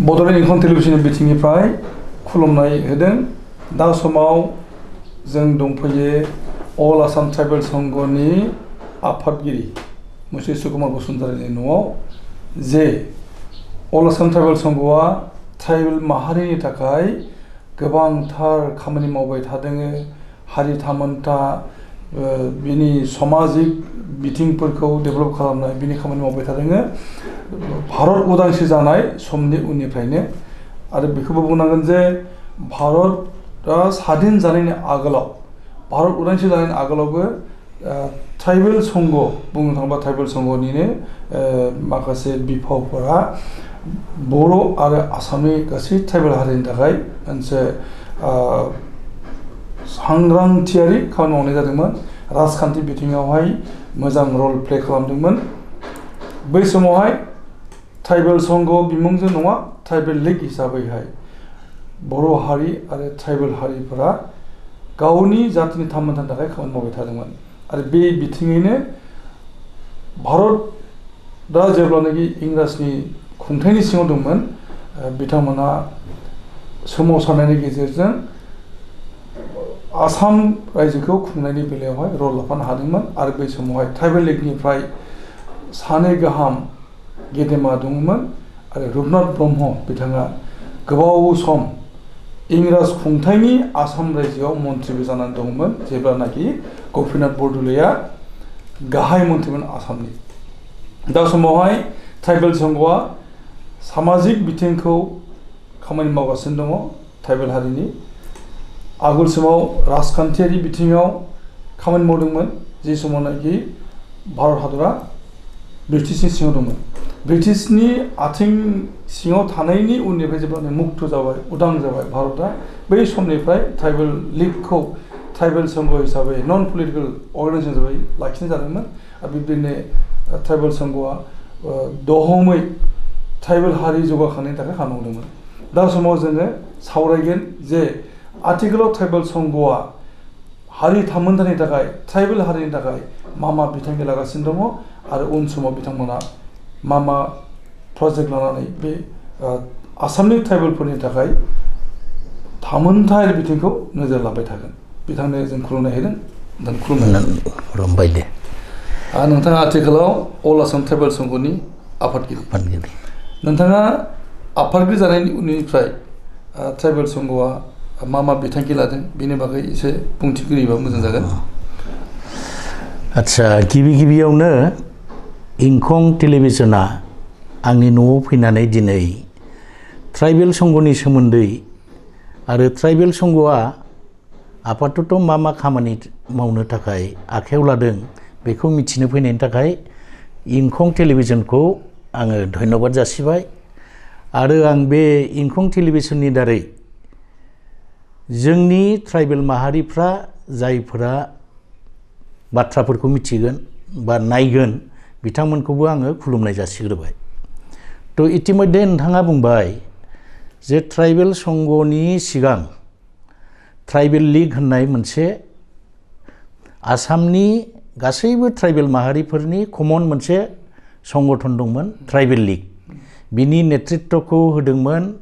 Bodoland इंखं television बिथिंनिफ्राय खुलुमनाय होदों दा समाव जों दंफैयो अल आसाम ट्राइबेल संघनि आफादगिरि मुस्रि सुकुमार बसुमतारीनि न'आव जे अल आसाम ट्राइबेल संघआ ट्राइबेल माहारिनि थाखाय गोबांथार खामानि मावबाय थादों हारि थामोनथा बिनि सामाजिक बिथिंफोरखौ डेभेलप खालामनाय बिनि खामानि मावबाय थादों भारत उदांस्रि जानाय समनि उननिफ्रायनो आरो बेखौबो बुंनांगोन जे भारतआ स्वाधीन जानायनि आगोलाव भारत उदांस्रि जानायनि आगोलावबो ट्राइबेल संघ बुंनो थाङोबा ट्राइबेल संघनिनो माखासे बिफावफोरा बर' आरो आसामनि गासै ट्राइबेल हारिनि थाखाय मोनसे सांग्रांथियारि खामानि मावनाय जादोंमोन राजखान्थि बिथिङावहाय मोजां रल प्ले खालामदोंमोन बै समावहाय ट्राइबेल संघ बिमुंजों नङा ट्राइबेल लीग हिसाबैहाय बर' हारि आरो ट्राइबेल हारिफोरा गावनि जातिनि थामोनथानि थाखाय खामानि मावबाय थादोंमोन आरो बे बिथिङैनो भारतआ जेब्लानाखि इंराजनि खुंथायनि सिङाव दंमोन बिथांमोना सोमावसारनायनि गेजेरजों आसाम रायजोखौ खुंनायनि बेलायावहाय रल लाफानो हादोंमोन आरो बै समावहाय ट्राइबेल लीगनिफ्राय सानै गाहाम गेदेमा दंमोन आरो रुपनाथ ब्रह्म बिथाङा गोबाव सम इंराज खुंथायनि आसाम रायजोआव मन्थ्रिबो जानानै दंमोन जेब्लानाखि गपिनाथ बरदलैया गाहाय मन्थ्रिमोन आसामनि दा समावहाय ट्राइबेल संघआ सामाजिक बिथिंखौ खामानि मावगासिनो दङ ट्राइबेल हारिनि आगोल समाव राजखान्थियारि बिथिङाव खामानि मावदोंमोन जे समावनाखि भारत हादरा ब्रिटिशनि सिङाव दंमोन ब्रिटिशनि आथिं सिङाव थानायनि उननिफ्राय जेब्ला मुक्त जाबाय उदां जाबाय भारतआ बै समनिफ्राय ट्राइबेल लीगखौ ट्राइबेल संघ हिसाबै नन पलिटिकल अर्गानाइजेसन हिसाबै लाखिनाय जादोंमोन आरो बिब्दिनो ट्राइबेल संघआ दहमै ट्राइबेल हारि जौगाखांनायनि थाखाय खामानि मावदोंमोन दा समाव जोङो सावरायगोन जे आथिखालाव ट्राइबेल संघआ हारि थामोनथानि थाखाय ट्राइबेल हारिनि थाखाय मा बिथांखि लागासिनो दङ आरो उन समाव बिथांमोना मा प्रजेक्ट लानानै बे आसामनि ट्राइबेलफोरनि थाखाय थामोनथायारि बिथिंखौ नोजोर लाबाय थागोन बिथांनो जों खुलुमनाय होदों खुलुमबाय दे नोंथाङा आथिखालाव अल आसाम ट्राइबेल संघनि आफादगिरि नोंथाङा आफादगिरि जानायनि उननिफ्राय ट्राइबेल संघआ मा बिथांखि लादों बेनि बागै एसे बुंथिगिरिबा मोजां जागोन आच्छा गिबियावनो इंखं टेलिभिजना आंनि न'आव फैनानै दिनै ट्राइबेल संघनि सोमोन्दै आरो ट्राइबेल संघआ आपातत मा खामानि मावनो थाखाय आखायाव लादों बेखौ मिथिनो फैनायनि थाखाय इंखं टेलिभिजनखौ आङो धन्यबाद जासिबाय आरो आं बे इंखं टेलिभिजननि दारै जोंनि ट्राइबेल माहारिफ्रा जायफोरा बाथ्राफोरखौ मिथिगोन बा नायगोन बिथांमोनखौबो आङो खुलुमनाय जासिग्रोबाय थ' इतिमध्ये नोंथाङा बुंबाय जे ट्राइबेल संघनि सिगां ट्राइबेल लीग होननाय मोनसे आसामनि गासैबो ट्राइबेल माहारिफोरनि कमन मोनसे संगठन दंमोन ट्राइबेल लीग बिनि नेतृत्वखौ होदोंमोन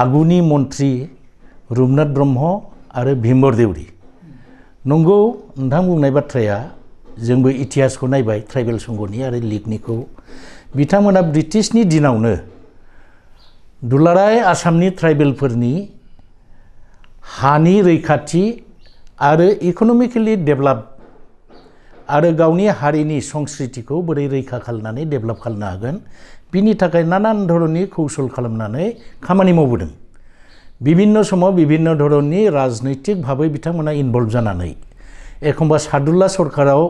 आगुनि मन्थ्रि रुपनाथ ब्रह्म आरो भीमबर देउरि नंगौ नोंथां बुंनाय बाथ्राया जोंबो इतिहासखौ नायबाय ट्राइबेल संघनि आरो लीगनिखौ बिथांमोना ब्रिटिशनि दिनावनो दुलाराय आसामनि ट्राइबेलफोरनि हानि रैखाथि आरो इक'नमिकेलि डेभेलप आरो गावनि हारिनि संस्कृतिखौ बोरै रैखा खालामनानै डेभेलप खालामनो हागोन बिनि थाखाय नानान धरननि कौशल खालामनानै खामानि मावबोदों विभिन्न समाव विभिन्न धरननि राजनैतिक भाबै बिथांमोना इनभल्व जानानै एखनबा सादुल्ला सरकाराव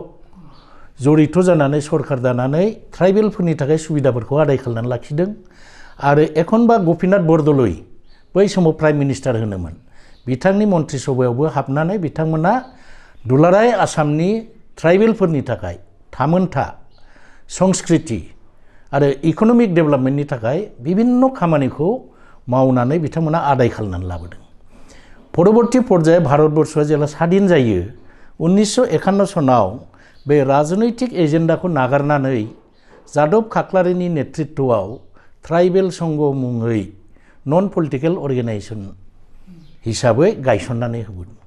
जड़ित जानानै सरकार दानानै ट्राइबेलफोरनि थाखाय सुबिदाफोरखौ आदाय खालामनानै लाखिदों आरो एखनबा गपिनाथ बरदलै बै समाव प्राइम मिनिस्टार होनोमोन बिथांनि मन्त्रि सभायावबो हाबनानै बिथांमोना दुलाराय आसामनि ट्राइबेलफोरनि थाखाय थामोनथा संस्कृति आरो इक'नमिक डेभेलपमेन्टनि थाखाय विभिन्न खामानिखौ मावनानै बिथांमोना आदाय खालामनानै लाबोदों परबर्ती पर्याय भारतबर्षआ जेब्ला स्वाधीन जायो 1951 सनाव बे राजनैतिक एजेन्डाखौ नागारनानै जादव खाख्लारिनि नेतृत्वआव ट्राइबेल संघ मुङै नन पलिटिकल अर्गेनाइजेशन हिसाबै गायसननानै होबोदों।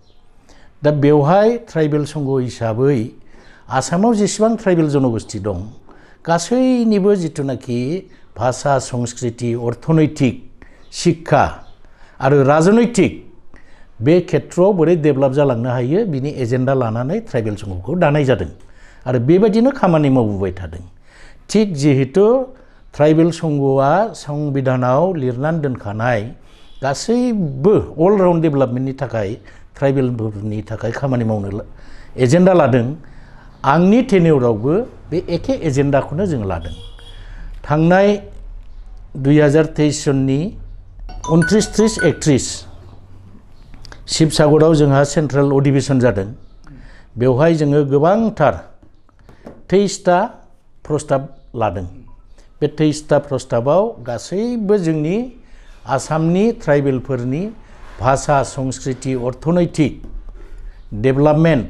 दा बेवहाय ट्राइबेल संघ हिसाबै आसामाव जेसेबां ट्राइबेल जनगोष्ठी दं गासैनिबो जिथुनाखि भाषा संस्कृति अर्थनैतिक शिक्षा आरो राजनैतिक बे खेत्रआव बोरै डेभेलप जालांनो हायो बिनि एजेन्डा लानानै ट्राइबेल संघखौ दानाय जादों आरो बेबायदिनो खामानि मावबोबाय थादों। थिग जिहेतु ट्राइबेल संघआ संबिधानाव लिरनानै दोनखानाय गासैबो अल राउन्ड डेभेलपमेन्टनि थाखाय ट्राइबेलफोरनि थाखाय खामानि मावनो एजेन्डा लादों। आंनि टेनियरावबो बे एखे एजेन्डाखौनो जों लादों। थांनाय 2023 सननि 29-30-31 शिबसागराव जोंहा सेन्ट्रेल अधिवेशन जादों। बेवहाय जोङो गोबांथार 23टा प्रस्ताब लादों। बे 23टा प्रस्ताबाव गासैबो जोंनि आसामनि ट्राइबेलफोरनि भाषा संस्कृति अर्थनैतिक डेभेलपमेन्ट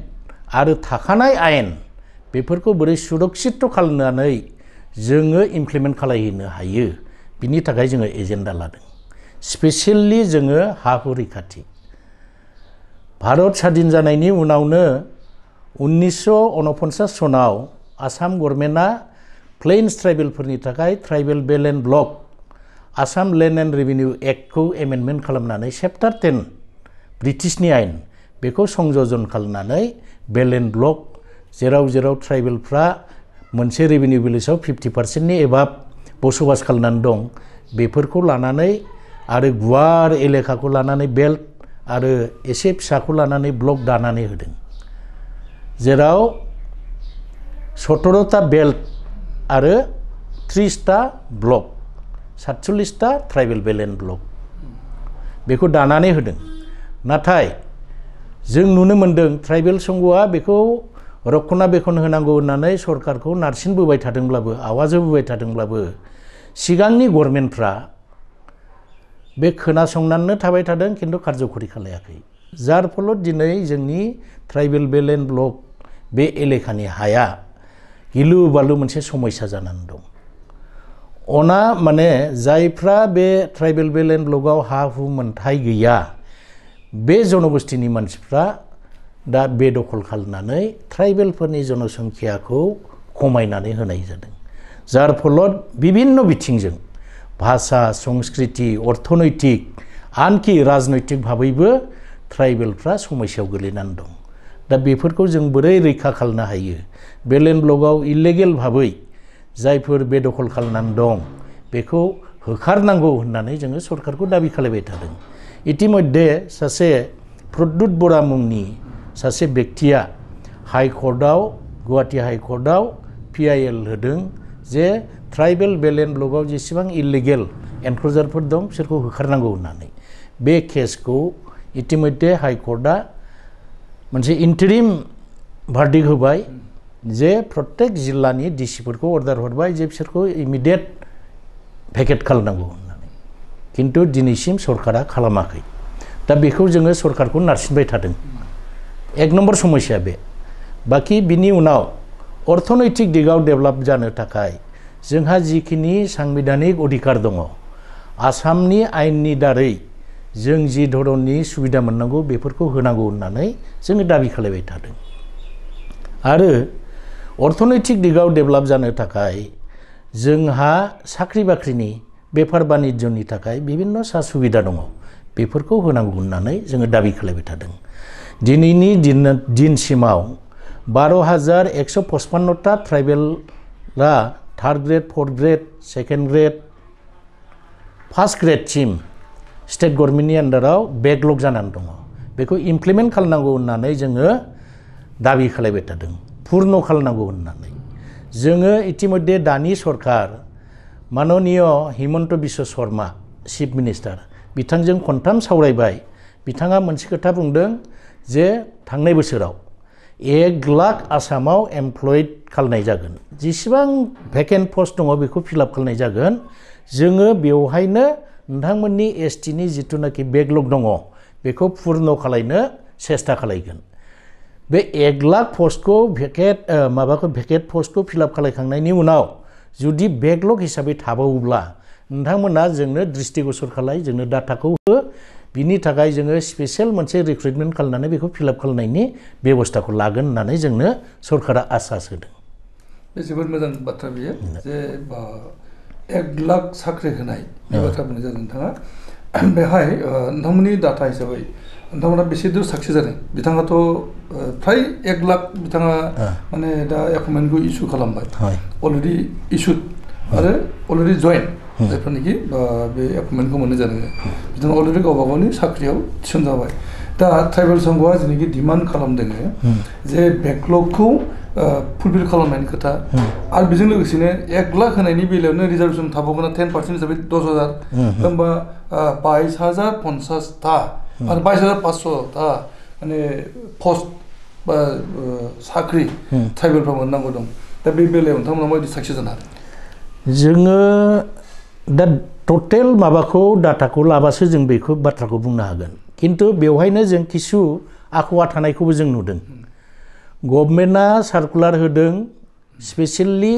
आरो थाखानाय आयेन बेफोरखौ बोरै सुरक्षित खालामनानै जोङो इमप्लिमेन्ट खालामनो हायो बिनि थाखाय जोङो एजेन्डा लादों। स्पेसियेलि जोङो हा हु रैखाथि भारत स्वाधीन जानायनि उनावनो 1949 सनाव आसाम गभर्नमेन्टआ प्लेन्स ट्राइबेलफोरनि थाखाय tribal belt and block Assam land and revenue एक्टखौ एमेन्डमेन्ट खालामनानै चेप्टार 10 ब्रिटिशनि आयेन बेखौ संजोजन खालामनानै बेल एन्ड ब्लक जेराव जेराव ट्राइबेलफ्रा मोनसे रेभिनिउ भिलेजाव 50%नि एबाब बसबास खालामनानै दं बेफोरखौ लानानै आरो गुवार एलेखाखौ लानानै बेल्ट आरो एसे फिसाखौ लानानै ब्लक दानानै होदों। जेराव 17टा बेल्ट आरो 30टा block 47टा tribal belt and block बेखौ दानानै होदों। नाथाय जों नुनो मोनदों ट्राइबेल संघआ बेखौ रक्षणाबेक्षण होनांगौ होननानै सरकारखौ नारसिनबोबाय थादोंब्लाबो आवाज होबोबाय थादोंब्लाबो सिगांनि गभर्नमेन्टफ्रा बे खोनासंनानै थाबाय थादों खिन्थु कारज'खरि खालायाखै। जार फলত दिनै जोंनि ट्राइबेल बेल एन्ड ब्लक बे एलेखानि हाया गिलु बालु मोनसे समस्या जानानै दं। अना माने जायफ्रा बे ट्राइबेल बेल एन्ड ब्लकआव हा हु मोनथाय गैया बे जनगोष्ठीनि मानसिफ्रा दा बेदखल खालामनानै ट्राइबेलफोरनि जनसंख्याखौ खमायनानै होनाय जादों। जार फলত विभिन्न बिथिंजों भाषा संस्कृति अर्थनैतिक आनखि राजनैतिक भाबैबो ट्राइबेलफ्रा समस्यायाव गोलैनानै दं। दा बेफोरखौ जों बोरै रैखा खालामनो हायो बेल एन्ड ब्लकआव इलिगेल भाबै जायफोर बेदखल खालामनानै दं बेखौ होखारनांगौ होननानै जोङो सरकारखौ दाबि खालामबाय थादों। इतिमध्ये सासे प्रद्युत बरा मुंनि सासे बेक्तिया हाइकर्टआव गुवाहाटी हाइकर्टआव PIL होदों जे ट्राइबेल बेल एन्ड ब्लकआव जेसेबां इलिगेल एनक्ल'जारफोर दं बिसोरखौ होखारनांगौ होननानै बे केसखौ इतिमध्ये हाइकर्टआ मोनसे इन्टारिम भार्डिक्ट होबाय जे प्रत्येक जिल्लानि डिसिफोरखौ अर्डार हरबाय जे बिसोरखौ इमिडियेट भेकेट खालामनांगौ होननानै खिन्थु दिनैसिम सरकारा खालामाखै। दा बेखौ जोङो सरकारखौ नारसिनबाय थादों। एक नम्बर समस्या बे। बाखि बिनि उनाव अर्थनैतिक दिगाव डेभेलप जानो थाखाय जोंहा जिखिनि सांबिधानिक अधिकार दङ आसामनि आयेननि दारै जों जि धरननि सुबिदा मोननांगौ बेफोरखौ होनांगौ होननानै जोङो दाबि खालामबाय थादों। आरो अर्थनैतिक दिगाव डेभेलप जानो थाखाय जोंहा साख्रि बाख्रिनि बेफार बानिज्यनि थाखाय विभिन्न सा सुबिदा दङ बेफोरखौ होनांगौ होननानै जोङो दाबि खालामबाय थादों। दिनैनि दिनसिमाव 12,155टा ट्राइबेलआ third grade fourth grade second grade first ग्रेडसिम स्टेट गभर्नमेन्टनि आन्डाराव बेकलग जानानै दङ। बेखौ इमप्लिमेन्ट खालामनांगौ होननानै जोङो दाबि खालामबाय थादों पुर्ण खालामनांगौ होननानै। जोङो इतिमध्ये दानि सरकार माननीय हिमन्त बिश्व शर्मा चिफ मिनिस्टार बिथांजों खनथाम सावरायबाय। बिथाङा मोनसे खोथा बुंदों जे थांनाय बोसोराव 1 लाख आसामाव एमप्लयड खालामनाय जागोन जेसेबां भेकेन्ट पस्ट दङ बेखौ फिलआप खालामनाय जागोन। जोङो बेवहायनो नोंथांमोननि ST नि जिथुनाखि बेकलग दङ बेखौ पुर्ण खालामनो सेस्था खालामगोन। बे 1 लाख पस्टखौ भेकेट पस्टखौ फिलआप खालामखांनायनि उनाव जुदि बेकलग हिसाबै थाबावोब्ला नोंथांमोना जोंनो दृष्टिगोचर खालाय जोंनो डाटाखौ हो बिनि थाखाय जोङो स्पेशल मोनसे रिक्रुटमेन्ट खालामनानै बेखौ फिलआप खालामनायनि बेबस्थाखौ लागोन होननानै जोंनो सरकारा आसास होदों बे जोबोद मोजां बाथ्रा बियो जे 1 लाख साख्रि होनाय बे बाथ्रा बुंनाय जादों नोंथाङा बेहाय नोंथांमोननि डाटा हिसाबै नोंथांमोना बेसे दूर साक्सेस जादों बिथाङाथ' फ्राय 1 लाख बिथाङा माने दा एपइन्टमेन्टखौ इस्यु खालामबाय अलरेडि इस्युड आरो अलरेडि जइन जायफोरनाखि बे एपइन्टमेन्टखौ मोननाय जादों बिथाङा अलरेडि गावबा गावनि साख्रियाव थिसनजाबाय दा ट्राइबेल संघआ जेनाखि डिमान्ड खालामदों जे बेकलगखौ फुलफिल खालामनायनि खोथा आरो बेजों लोगोसेनो 1 लाख होनायनि बेलायावनो रिजार्भेसन थाबावगोन 10% हिसाबै 10,000 होमबा 22,050टा आरो 22,500टा माने पस्ट बा साख्रि ट्राइबेलफ्रा मोननांगौ दं दा बे बेलायाव नोंथांमोना माबायदि साक्सेस जानो हादों जोङो दा टटेल माबाखौ डाटाखौ लाबासो जों बेखौ बाथ्राखौ बुंनो हागोन किन्तु बेवहायनो जों किछु आखुवा थानायखौबो जों नुदों गभर्नमेन्टआ सार्कुलार होदों स्पेशेलि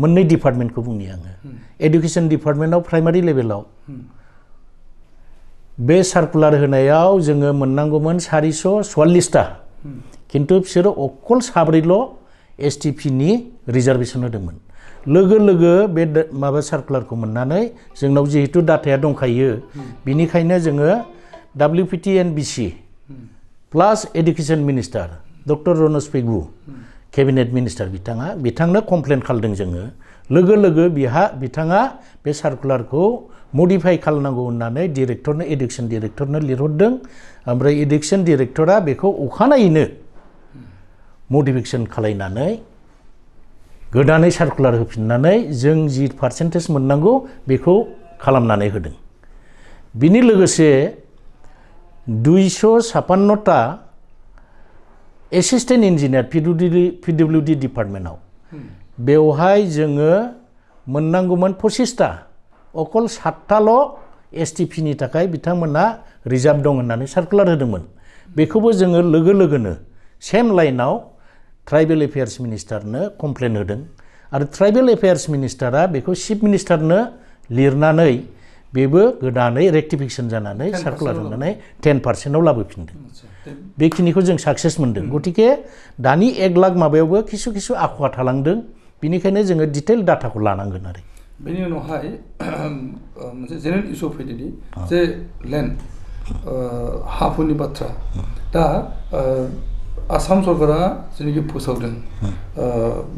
मोननै डिपार्टमेन्टखौ बुंनि आङो एडुकेशन डिपार्टमेन्टआव प्राइमारि लेभेलाव बे सार्कुलार होनायाव जोङो मोननांगौमोन 444टा किन्तु बिसोरो अकल 7ल' एसटिपिनि रिजार्भेसन होदोंमोन लोगो लोगो बे माबा सार्कुलारखौ मोननानै जोंनाव जिहेतु डाटाया दंखायो बिनिखायनो जोङो WPTNBC plus education minister doctor Ranoj Pegu cabinet minister बिथांनो कमप्लेन खालामदों जोङो लोगो लोगो बिथाङा बे सार्कुलारखौ मडिफाइ खालामनांगौ होननानै डिरेक्टरनो एडुकेशन डिरेक्टरनो लिरहरदों ओमफ्राय एडुकेशन डिरेक्टरा बेखौ अखानायैनो मडिफिकेसन खालायनानै गोदानै सार्कुलार होफिननानै जों जि पार्सेन्टेज मोननांगौ बेखौ खालामनानै होदों बिनि लोगोसे 256टा एसिस्टेन्ट इन्जिनियार PWD डिपार्टमेन्टआव बेवहाय जोङो मोननांगौमोन 25टा अकल 7टाल' एसटिपिनि थाखाय बिथांमोना रिजार्भ दं होननानै सार्कुलार होदोंमोन बेखौबो जोङो लोगो लोगोनो सेम लाइनाव ट्राइबेल एफेयार्स मिनिस्टारनो कमप्लेन होदों आरो ट्राइबेल एफेयार्स मिनिस्टारा बेखौ चिफ मिनिस्टारनो लिरनानै बेबो गोदानै रेक्टिफिकेसन जानानै सार्कुलार होनानै 10%आव लाबोफिनदों बेखिनिखौ जों साक्सेस मोनदों गतिके दानि 1 लाख माबायावबो किछु आखुवा थालांदों बिनिखायनो जोङो डिटेल डाटाखौ लानांगोन आरो बेनि उनावहाय मोनसे जेनेरेल इस्यु फैदोंदि जे लेन्ड हाफोरनि बाथ्रा दा आसाम सरकारा जेनाखि फोसावदों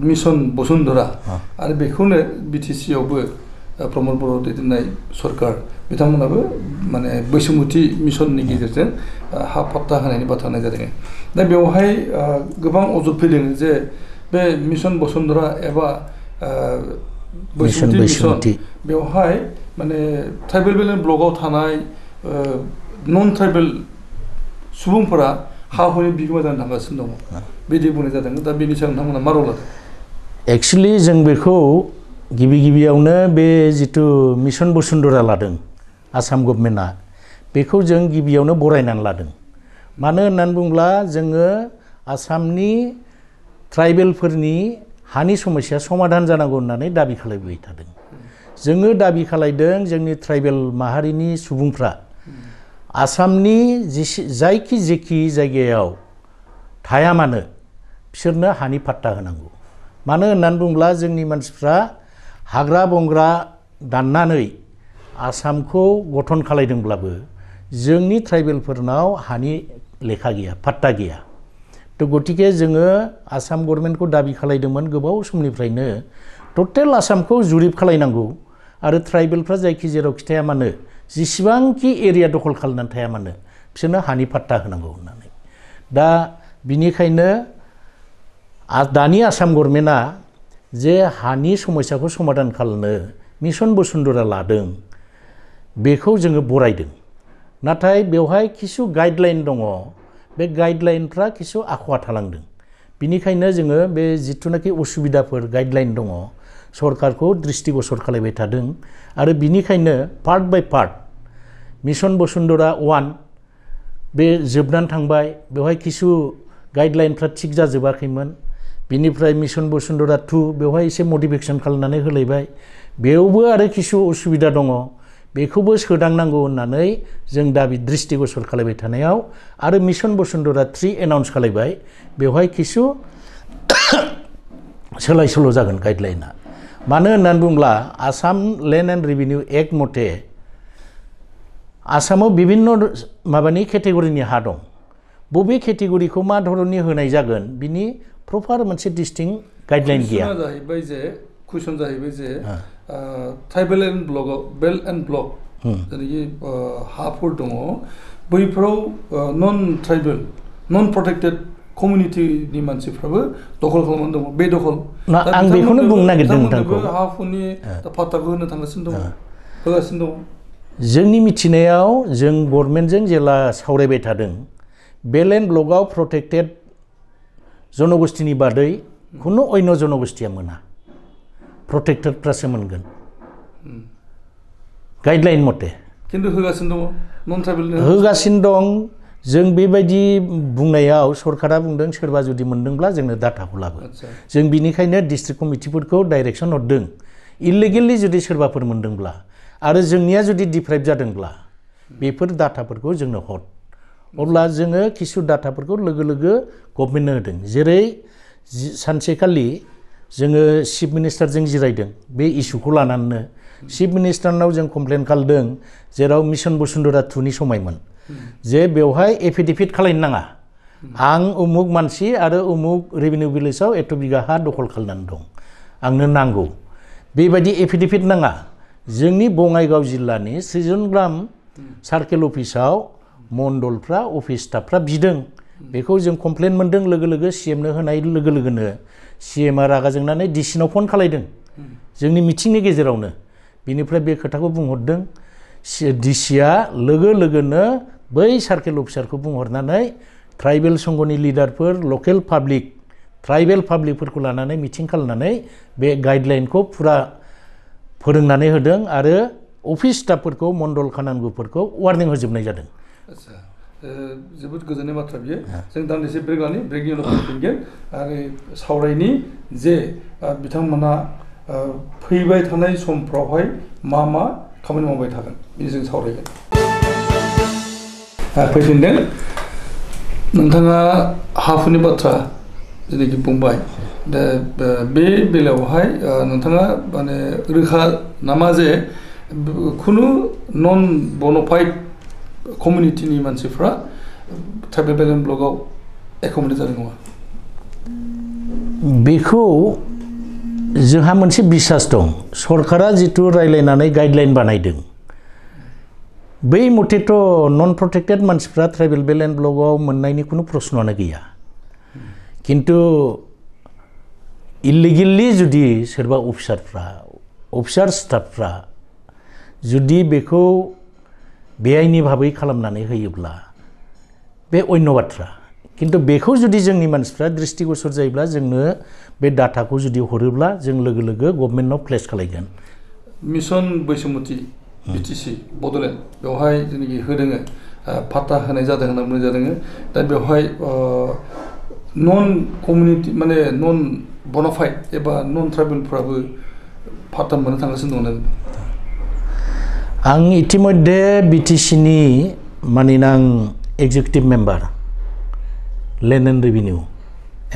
मिशन बसुन्धरा आरो बेखौनो BTC आवबो प्रमद बर' दैदेननाय सरकार बिथांमोनाबो माने बैसोमुथि मिशननि गेजेरजों हा पाट्टा होनायनि बाथ्रा होनाय जादों दा बेवहाय गोबां अजद फैदों जे बे मिशन बसुन्धरा एबा बैसोमुथि मिशन बेवहाय माने ट्राइबेल ब्लकआव थानाय नन ट्राइबेल सुबुंफोरा हा हुनि बिगोमा जानो थांगासिनो दङ बिदि बुंनाय जादों दा बेनि सायाव नोंथांमोना मा रल लादों एक्चुअली जों बेखौ गिबियावनो बे जिथु मिशन बसुन्धरा लादों आसाम गभर्नमेन्टआ बेखौ जों गिबियावनो बरायनानै लादों मानो होननानै बुङोब्ला जोङो आसामनि ट्राइबेलफोरनि हानि समस्या समाधान जानांगौ होननानै दाबि खालामबाय थादों जोङो दाबि खालामदों जोंनि ट्राइबेल माहारिनि सुबुंफ्रा आसामनि जेखि जायगायाव थाया मानो बिसोरनो हानि पाट्टा होनांगौ मानो होननानै बुङोब्ला जोंनि मानसिफ्रा हाग्रा बंग्रा दाननानै आसामखौ गठन खालायदोंब्लाबो जोंनि ट्राइबेलफोरनाव हानि लेखा गैया पाट्टा गैया तो गतिके जोङो आसाम गभर्नमेन्टखौ दाबि खालायदोंमोन गोबाव समनिफ्रायनो टटेल आसामखौ जुरिब खालायनांगौ आरो ट्राइबेलफ्रा जायखि जेरावखि थाया मानो जिसिबांखि एरिया दखल खालामनानै थाया मानो बिसोरनो हानि पाट्टा होनांगौ होननानै दा बिनिखायनो दानि आसाम गभर्नमेन्टआ जे हानि समस्याखौ समाधान खालामनो मिशन बसुन्धरा लादों बेखौ जोङो बरायदों नाथाय बेवहाय किछु गाइडलाइन दङ बे गाइडलाइनफ्रा किछु आखुवा थालांदों बिनिखायनो जोङो बे जिथुनाखि उसुबिदाफोर गाइडलाइन दङ सरकारखौ दृष्टिगोचर खालामबाय थादों आरो बिनिखायनो part by part mission Basundhara 1 बे जोबनानै थांबाय बेवहाय किछु गाइडलाइनफ्रा थिग जाजोबाखैमोन बिनिफ्राय मिशन बसुन्धरा 2 बेवहाय एसे मडिफिकेशन खालामनानै होलायबाय बेयावबो आरो किसु उसुबिदा दङ बेखौबो सोदांनांगौ होननानै जों दा बे दृष्टिगोचर खालामबाय थानायाव आरो मिशन बसुन्धरा 3 एनाउन्स खालामबाय बेवहाय किसु सोलाय सोल' जागोन गाइडलाइना मानो होननानै बुंब्ला Assam land and revenue act मथे आसामाव बिभिन्न माबानि केटेगरिनि हा दं बबे केटेगरिखौ मा धरननि होनाय जागोन बिनि प्रपार मोनसे डिस्टिंक्ट गाइडलाइन गैया जाहैबाय जे कुइसन जाहैबाय जे tribal and block belt and block जेनेखि हाफोर दङ बैफोराव नन ट्राइबेल नन प्रटेक्टेड कमिउनिटिनि मानसिफ्राबो दखल खालामनानै दङ बे दखल आं बेखौनो बुंनो नागिरदों नोंथांखौ हाफोरनि फाट्टाखौ होनो थांगासिनो दङ होगासिनो दङ जोंनि मिथिनायाव जों गभर्नमेन्टजों जेला सावरायबाय थादों बेल्ट एन्ड ब्लकआव प्रटेक्टेड जनगोष्ठीनि बादै खुनु अन्य जनगोष्ठीया मोना प्रटेक्टेडफ्रासो मोनगोन गाइडलाइन मथे खिन्थु होगासिनो दङ नन ट्राइबेल होगासिनो दं जों बेबायदि बुंनायाव सरकारा बुंदों सोरबा जुदि मोनदोंब्ला जोंनो डाटाखौ लाबो जों बिनिखायनो डिस्ट्रिक्ट कमिटिफोरखौ डाइरेक्सन हरदों इलिगेलि जुदि सोरबाफोर मोनदोंब्ला आरो जोंनिया जुदि डिप्राइभ जादोंब्ला बेफोर डाटाफोरखौ जोंनो हर अब्ला जोङो किसु डाटाफोरखौ लोगो लोगो गभर्नमेन्टनो होदों जेरै सानसेखालि जोङो चिफ मिनिस्टारजों जिरायदों बे इस्युखौ लानानैनो चिफ मिनिस्टारनाव जों कमप्लेन खालामदों जेराव मिशन बसुन्धरा 2 नि समायमोन जे बेवहाय एफिडेभिट खालामनो नाङा आं उमुक मानसि आरो उमुक रेभिनिउ भिलेजाव एथ' बिगा हा दखल खालामनानै दं आंनो नांगौ बेबायदि एफिडेभिट नाङा जोंनि बङाइगाव जिल्लानि सृजनग्राम सार्केल अफिसाव मण्डलफ्रा अफिस स्टाफफ्रा बिदों बेखौ जों कमप्लेन मोनदों लोगो लोगो सीएमनो होनाय लोगो लोगोनो सीएमआ रागा जोंनानै डिसिनाव फन खालायदों जोंनि मिटिंनि गेजेरावनो बिनिफ्राय बे खोथाखौ बुंहरदों डिसिआ लोगो लोगोनो बै सार्केल अफिसारखौ बुंहरनानै ट्राइबेल संघनि लिडारफोर लकेल पाब्लिक ट्राइबेल पाब्लिकफोरखौ लानानै मिटिं खालामनानै बे गाइडलाइनखौ फुरा फोरोंनानै होदों आरो अफिस स्टाफफोरखौ मण्डल खानांगुफोरखौ वार्निं होजोबनाय जादों आच्छा जोबोद गोजोननाय बाथ्रा बियो जों दान्दिसे ब्रेक लानि ब्रेकनि उनाव फैफिनगोन आरो सावरायनि जे बिथांमोना फैबाय थानाय समफ्रावहाय मा मा खामानि मावबाय थागोन बेनि जों सावरायगोन फैफिनदों नोंथाङा हाफोरनि बाथ्रा जेनेखि बुंबाय दा बे बेलायावहाय नोंथाङा माने रोखा नामा जे खुनु नन बन'फाइड कमिउनिटिनि मानसिफ्रा ट्राइबेल बेल्ट एन्ड ब्लकआव एकोमोडेट जानाय नङा बेखौ जोंहा मोनसे बिसास दं सरकारा जितु रायलायनानै गाइडलाइन बानायदों बै मथेथ' नन प्रटेक्टेड मानसिफ्रा ट्राइबेल बेल्ट एन्ड ब्लकआव मोननायनि खुनु प्रश्नआनो गैया किन्तु इलिगेलि जुदि सोरबा अफिसार स्टाफफ्रा जुदि बेखौ बेआइनि भाबै खालामनानै होयोब्ला बे अन्य बाथ्रा किन्तु बेखौ जुदि जोंनि मानसिफ्रा दृष्टिगोचर जायोब्ला जोंनो बे डाटाखौ जुदि हरोब्ला जों लोगो लोगो गभर्नमेन्टआव प्लेस खालामगोन मिशन बैसोमुथि बिटिसि बड'लेण्ड बेवहाय जेनेखि होदों फाट्टा होनाय जादों होनना बुंनाय जादों दा बेवहाय नन कमिउनिटि माने नन बन'फाइड एबा नन ट्राइबेलफ्राबो फाट्टा मोननो थांगासिनो दङ आं इतिमध्ये बिटिसिनि मानिना आं executive member land and revenue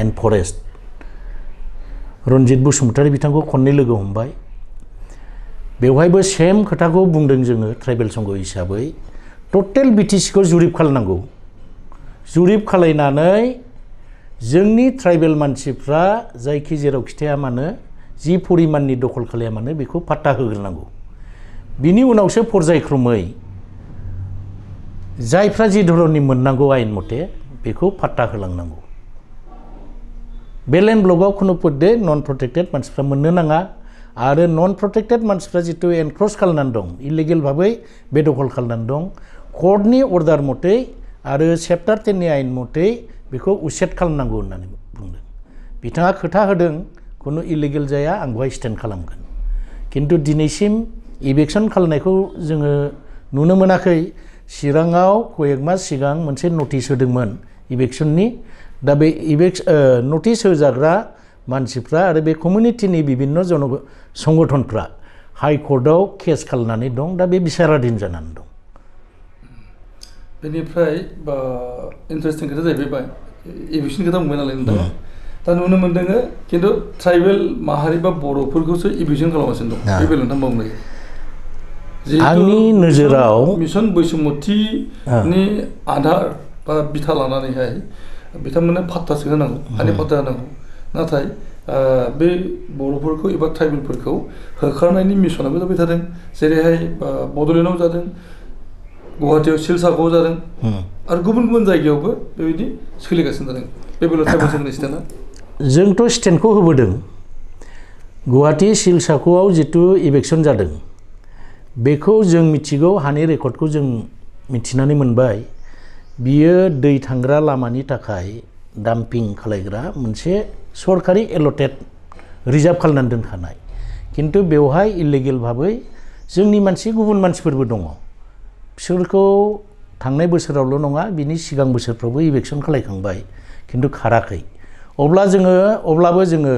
and forest Ranjit Basumatary बिथांखौ खननै लोगो हमबाय बेवहायबो सेम खोथाखौ बुंदों जोङो ट्राइबेल संघ हिसाबै टटेल बिटिसिखौ जुरिब खालामनांगौ जुरिब खालायनानै जोंनि ट्राइबेल मानसिफ्रा जायखि जेरावखि थाया मानो जि परिमाननि दखल खालाया मानो बेखौ फाट्टा होग्रोनांगौ बिनि उनावसो पर्यायक्रमै जायफ्रा जि धरननि मोननांगौ आयेन मथे बेखौ फाट्टा होलांनांगौ बेल्ट एन्ड ब्लकआव खुनु पदे नन प्रटेक्टेड मानसिफ्रा मोननो नाङा आरो नन प्रटेक्टेड मानसिफ्रा जितु एनक्रच खालामनानै दं इलिगेल भाबै बेदखल खालामनानै दं कर्टनि अर्डार मथे आरो चेप्टार 10 नि आयेन मथे बेखौ उसेट खालामनांगौ होननानै बुंदों बिथाङा खोथा होदों खुनु इलिगेल जाया आं बेवहाय स्टेन्ड खालामगोन किन्तु दिनैसिम इभिक्सन खालामनायखौ जोङो नुनो मोनाखै चिराङाव कयेक मास सिगां मोनसे नटिस होदोंमोन इभिक्सननि दा बे नटिस होजाग्रा मानसिफ्रा आरो बे कमिउनिटिनि बिभिन्न संगठनफ्रा हाइ कर्टआव केस खालामनानै दं दा बे बिसाराधीन जानानै दं बेनिफ्राय इन्टारेस्टिं खोथा जाहैबाय इभिक्सन खोथा बुंबाय नालाय नोंथाङा दा नुनो मोनदों खिन्थु ट्राइबेल माहारि बा बर'फोरखौसो इभिक्सन खालामगासिनो दं बे बेलायाव नोंथां बुंनाय आंनि नोजोराव मिशन बैसुमतिनि आधार बा बिथा लानानैहाय बिथांमोननो फात्तासो होनांगौ हानि फात्ता होनांगौ नाथाय बे बर'फोरखौ एबा ट्राइबेलफोरखौ होखारनायनि मिशनाबो जाबाय थादों जेरैहाय बड'लेण्डआव जादों गुवाहाटीयाव सिलसाखौ जादों आरो गुबुन गुबुन जायगायावबो बेबायदि सोलिगासिनो जादों बे बेलायाव ट्राइबेल सेक्रेटारि स्टेन्डआ जोंथ' स्टेन्डखौ होबोदों गुवाहाटी सिलसाखौआव जितु इलेक्सन जादों बेखौ जों मिथिगौ हानि रेकर्डखौ जों मिथिनानै मोनबाय बियो दै थांग्रा लामानि थाखाय डाम्पिं खालायग्रा मोनसे सरकारि एलटेड रिजार्भ खालामनानै दोनखानाय किन्तु बेवहाय इलिगेल भाबै जोंनि मानसि गुबुन मानसिफोरबो दङ बिसोरखौ थांनाय बोसोरावल' नङा बिनि सिगां बोसोरफ्रावबो इलेक्सन खालायखांबाय किन्तु खाराखै अब्लाबो जोङो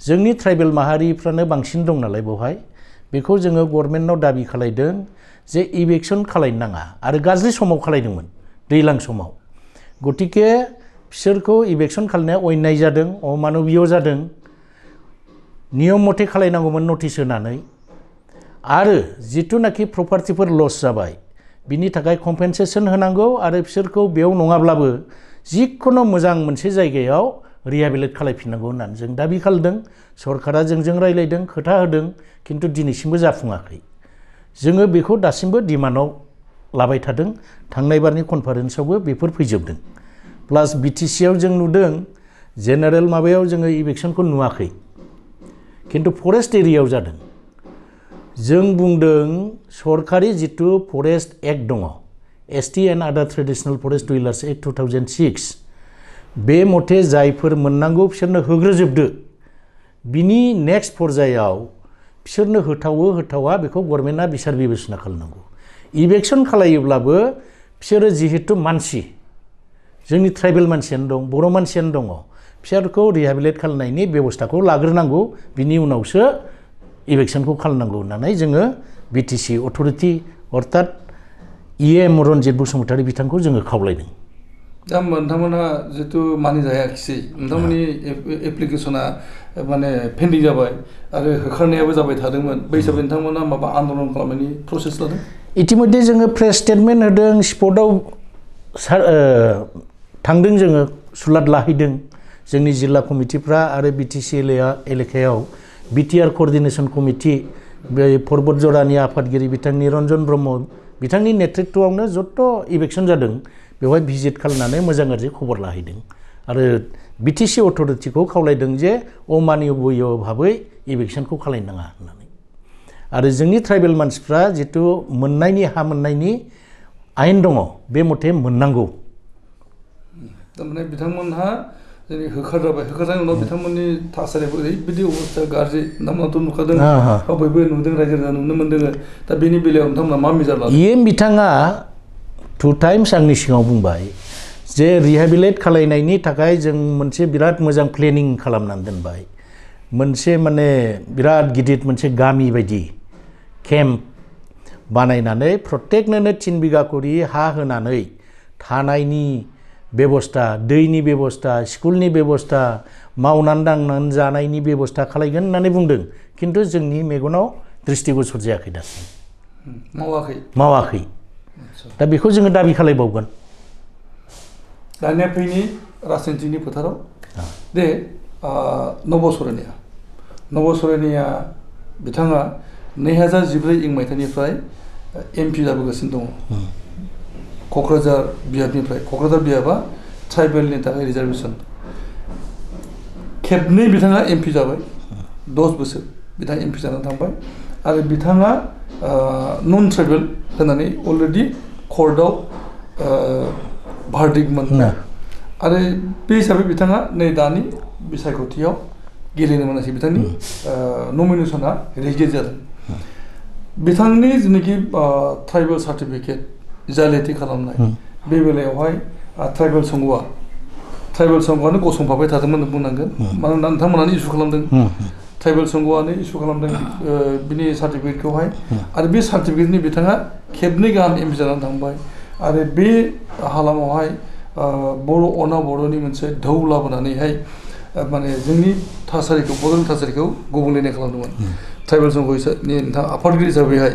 जोंनि ट्राइबेल माहारिफ्रानो बांसिन दं नालाय बेवहाय बेखौ जोङो गभर्नमेन्टनाव दाबि खालायदों जे इलेक्सन खालायनो नाङा आरो गाज्रि समाव खालायदोंमोन दैज्लां समाव गतिके बिसोरखौ इलेक्सन खालायनाया अन्याय जादों अमानबीय जादों नियम मथे खालायनांगौमोन नटिस होनानै आरो जिथुनाखि प्रपार्टिफोर लस जाबाय बिनि थाखाय कम्पेनसेसन होनांगौ आरो बिसोरखौ बेयाव नङाब्लाबो जिखुनु मोजां मोनसे जायगायाव रिहेबिलिट खालायफिननांगौ होननानै जों दाबि खालामदों सरकारा जोंजों रायलायदों खोथा होदों किन्तु दिनैसिमबो जाफुङाखै जोङो बेखौ दासिमबो डिमान्डआव लाबाय थादों थांनाय बारनि कनफारेन्सआवबो बेफोर फैजोबदों प्लास बिटिसिआव जों नुदों जेनेरेल माबायाव जोङो इलेक्सनखौ नुवाखै किन्तु फरेस्ट एरियायाव जादों जों बुंदों सरकारि जितु फरेस्ट एक्ट दङ एसटि एन्ड आदार ट्रेडिसनेल फरेस्ट डुइलार्स एक्ट 2006 बे मथे जायफोर मोननांगौ बिसोरनो होग्रोजोबदो बिनि नेक्स्ट पर्यायाव बिसोरनो होथावा बेखौ गभर्नमेन्टआ बिसार बिबेचना खालामनांगौ इलेक्सन खालायोब्लाबो बिसोरो जिहेतु मानसि जोंनि ट्राइबेल मानसियानो दं बर' मानसियानो दङ बिसोरखौ रिहेबिलिट खालामनायनि बेबस्थाखौ लाग्रोनांगौ बिनि उनावसो इलेक्सनखौ खालामनांगौ होननानै जोङो बिटिसि अथरिटि अर्थात इएम रन्जित बसुमतारी बिथांखौ जोङो खावलायदों दा नोंथांमोनहा जितु मानिजायाखिसै नोंथांमोननि एप्लिकेसना माने पेन्डिं जाबाय आरो होखारनायाबो जाबाय थादोंमोन बै हिसाबै नोंथांमोना माबा आन्दलन खालामनायनि प्रसेस लादों इतिमध्ये जोङो प्रेस स्टेटमेन्ट होदों स्पटआव थांदों जोङो सुलाद लाहैदों जोंनि जिल्ला कमिटिफ्रा आरो बिटिसि एलेकायाव बिटिआर कअर्डिनेशन कमिटि बे पर्बत जरानि आफादगिरि बिथां निरन्जन ब्रह्म बिथांनि नेतृत्वआवनो जत इलेक्सन जादों बेवहाय भिजिट खालामनानै मोजां गाज्रि खबर लाहैदों आरो बिटिसि अथरिटिखौ खावलायदों जे अमानबीय भाबै इलेक्सनखौ खालायनो नाङा होननानै आरो जोंनि ट्राइबेल मानसिफ्रा जितु मोननायनि हा मोननायनि आयेन दङ बे मथे मोननांगौ थारमाने बिथांमोनहा जोंनि होखारजानायनि उनाव बिथांमोननि थासारियाबो ओरैबायदि अबस्था गाज्रि नोंथांमोनाथ' नुखादों बयबो नुदों रायजो राजा नुनो मोनदों दा बेनि बेलायाव नोंथांमोना मा मेजार लादों इएम बिथाङा 2 टाइम्स आंनि सिगाङाव बुंबाय जे रिहेबिलिट खालायनायनि थाखाय जों मोनसे बिराद मोजां प्लेनिं खालामनानै दोनबाय मोनसे माने बिराद गिदिर मोनसे गामि बायदि केम्प बानायनानै प्रत्येकनोनो 3 बिगा करि हा होनानै थानायनि बेबस्था दैनि बेबस्था स्कुलनि बेबस्था मावनानै दांनानै जानायनि बेबस्था खालायगोन होननानै बुंदों किन्तु जोंनि मेगनाव दृष्टिगोचर जायाखै दासिम मावाखै दा बेखौ जोङो दाबि खालायबावगोन दानिया फैनि राजनितिनि फोथाराव दे नब सरेनिया बिथाङा 2014 मायथाइनिफ्राय एमपि जाबोगासिनो दङ क'क्राझार बियाबनिफ्राय क'क्राझार बियाबा ट्राइबेलनि थाखाय रिजार्भेसन खेबनै बिथाङा एमपि जाबाय 10 बोसोर बिथाङा एमपि जानानै थांबाय आरो बिथाङा नन ट्राइबेल होननानै अलरेडि कर्टआव भार्डिक्ट मोनबाय आरो बे हिसाबै बिथाङा नै दानि बिसायख'थियाव गेलेनो मोनासै बिथांनि नमिनेसना रिजेक्ट जादों बिथांनि जेनाखि ट्राइबेल सार्टिफिकेट जालियाति खालामनाय बे बेलायावहाय ट्राइबेल संघआ ट्राइबेल संघआनो गसंफाबाय थादोंमोन बुंनांगोन मानोना नोंथांमोनानो इस्यु खालामदों ट्राइबेल संघआनो इस्यु खालामदों बिनि सार्टिफिकेटखौहाय आरो बे सार्टिफिकेटनि बिथाङा खेबनै गाहाम एमपि जानानै थांबाय आरो बे हालामावहाय बर' अनाबर'नि मोनसे ढौ लाबोनानैहाय माने जोंनि थासारिखौ बर'नि थासारिखौ गुबुंले खालामदोंमोन ट्राइबेल संघनि नोंथाङा आफादगिरि हिसाबैहाय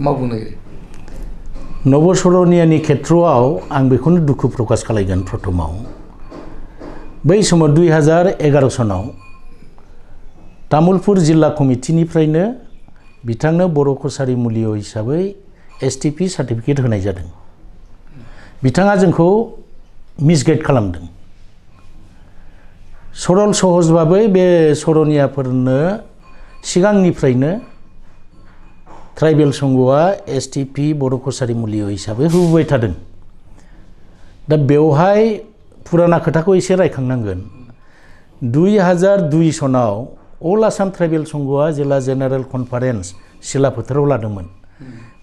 मा बुंनो नागिरो नबसरनियानि खेथ्रआव आं बेखौनो दुखु प्रकाश खालामगोन प्रथमाव बै समाव 2011 सनाव तामुलपुर जिल्ला कमिटिनिफ्रायनो बिथांनो बर' कसारी मुलिय हिसाबै STP सार्टिफिकेट होनाय जादों बिथाङा जोंखौ मिसगाइड खालामदों सरल सहजबाबै बे सरनियाफोरनो सिगांनिफ्रायनो ट्राइबेल संघआ STP बर' कसारी मुलिय हिसाबै होबोबाय थादों दा बेवहाय पुराना खोथाखौ एसे रायखांनांगोन 2002 सनाव अल आसाम ट्राइबेल संघआ जिल्ला जेनेरेल कनफारेन्स सिलाफोथाराव लादोंमोन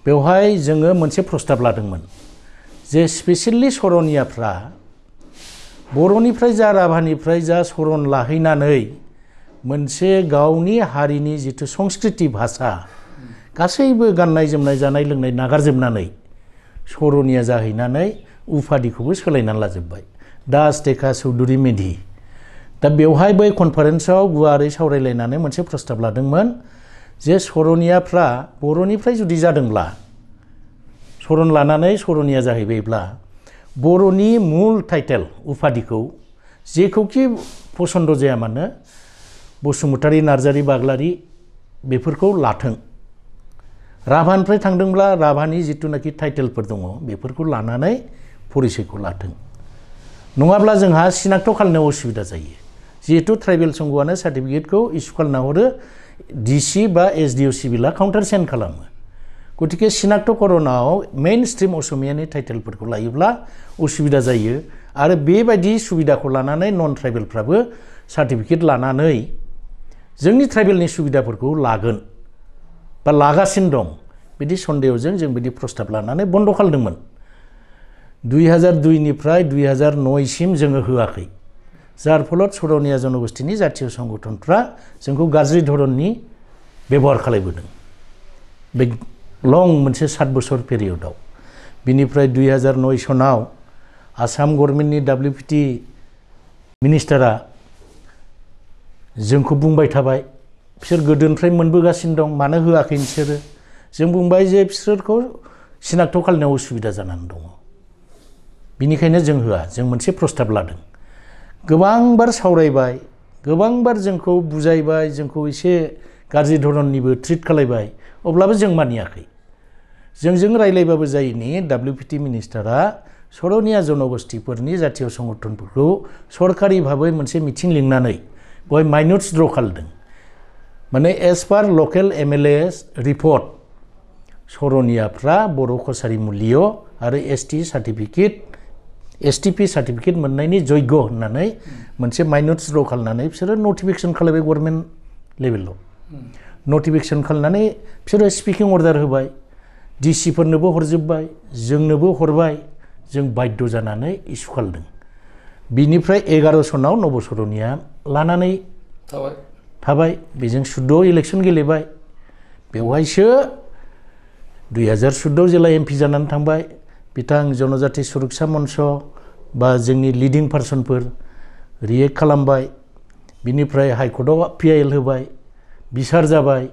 बेवहाय जोङो मोनसे प्रस्ताब लादोंमोन जे स्पेसियेलि सरनियाफ्रा बर'निफ्राय जा राभानिफ्राय जा सरन लाहैनानै मोनसे गावनि हारिनि जिथु संस्कृति भाषा गासैबो गाननाय जोमनाय जानाय लोंनाय नागारजोबनानै सरनिया जाहैनानै उफादिखौबो सोलायनानै लाजोब्बाय दास टेका चौधुरी मेधि दा बेवहाय बै कनफारेन्सआव गुवारै सावरायलायनानै मोनसे प्रस्ताब लादोंमोन जे सरनियाफ्रा बर'निफ्राय जुदि जादोंब्ला सरन लानानै सरनिया जाहैबायब्ला बर'नि मुल टाइटेल उफादिखौ जेखौखि पसन्द जाया मानो बसुमतारी नार्जारी बाग्लारी बेफोरखौ लाथों राभानिफ्राय थांदोंब्ला राभानि जिथुनाखि टाइटेलफोर दङ बेफोरखौ लानानै परिचयखौ लाथों नङाब्ला जोंहा सिनाक्ट खालामनायाव असुबिदा जायो जिहेतु ट्राइबेल संघआनो सार्टिफिकेटखौ इस्यु खालामना हरो DC बा SDO सिभिला काउन्टार सेन्ड खालामो गतिके सिनाक्ट करनाव मेइन स्ट्रीम असमियानि टाइटेलफोरखौ लायोब्ला असुबिदा जायो आरो बेबायदि सुबिदाखौ लानानै नन ट्राइबेलफ्राबो सार्टिफिकेट लानानै जोंनि ट्राइबेलनि सुबिदाफोरखौ लागोन बा लागासिनो दं बिदि सन्देहजों जों बिदि प्रस्ताब लानानै बन्द खालामदोंमोन 2002 निफ्राय 2009 सिम जोङो होआखै जार फलत सरनिया जनगोष्ठीनि जातीय संगठनफ्रा जोंखौ गाज्रि धरननि बेबहार खालामबोदों बे लं मोनसे 7 बोसोर पिरियडआव बिनिफ्राय 2009 सनाव आसाम गभर्नमेन्टनि WPT मिनिस्टारा जोंखौ बुंबाय थाबाय बिसोर गोदोनिफ्राय मोनबोगासिनो दं मानो होआखै बिसोरो जों बुंबाय जे बिसोरखौ सिनाक्ट खालामनायाव उसुबिदा जानानै दङ बिनिखायनो जों होआ जों मोनसे प्रस्ताब लादों गोबांबार सावरायबाय गोबांबार जोंखौ बुजायबाय जोंखौ एसे गाज्रि धरननिबो ट्रिट खालामबाय अब्लाबो जों मानियाखै जोंजों रायलायबाबो जायिनि WPT मिनिस्टारा सरनिया जनगोष्ठीफोरनि जातीय संगठनफोरखौ सरकारि भाबै मोनसे मिटिं लिंनानै बय माइनट्स ड्र खालामदों माने एज पार लकेल MLAs रिपर्ट सरनियाफ्रा बर' कसारी मुलिय आरो STP सार्टिफिकेट मोननायनि जग्य होननानै मोनसे माइनट्स ड्र खालामनानै बिसोरो नटिफिकेशन खालामबाय गभर्नमेन्ट लेभेलाव नटिफिकेशन खालामनानै बिसोरो स्पिकिं अर्डार होबाय DC फोरनोबो हरजोबबाय जोंनोबो हरबाय जों बाध्य जानानै इस्यु खालामदों बिनिफ्राय 11 सनाव नबसरनिया लानानै थाबाय बेजों 14 इलेक्शन गेलेबाय बेवहायसो 2014 जेला MP जानानै थांबाय बिथां जनजाति सुरक्षा मन्च बा जोंनि लिडिं पार्सनफोर रिएक्ट खालामबाय बिनिफ्राय हाइकर्टआव PIL होबाय बिसार जाबाय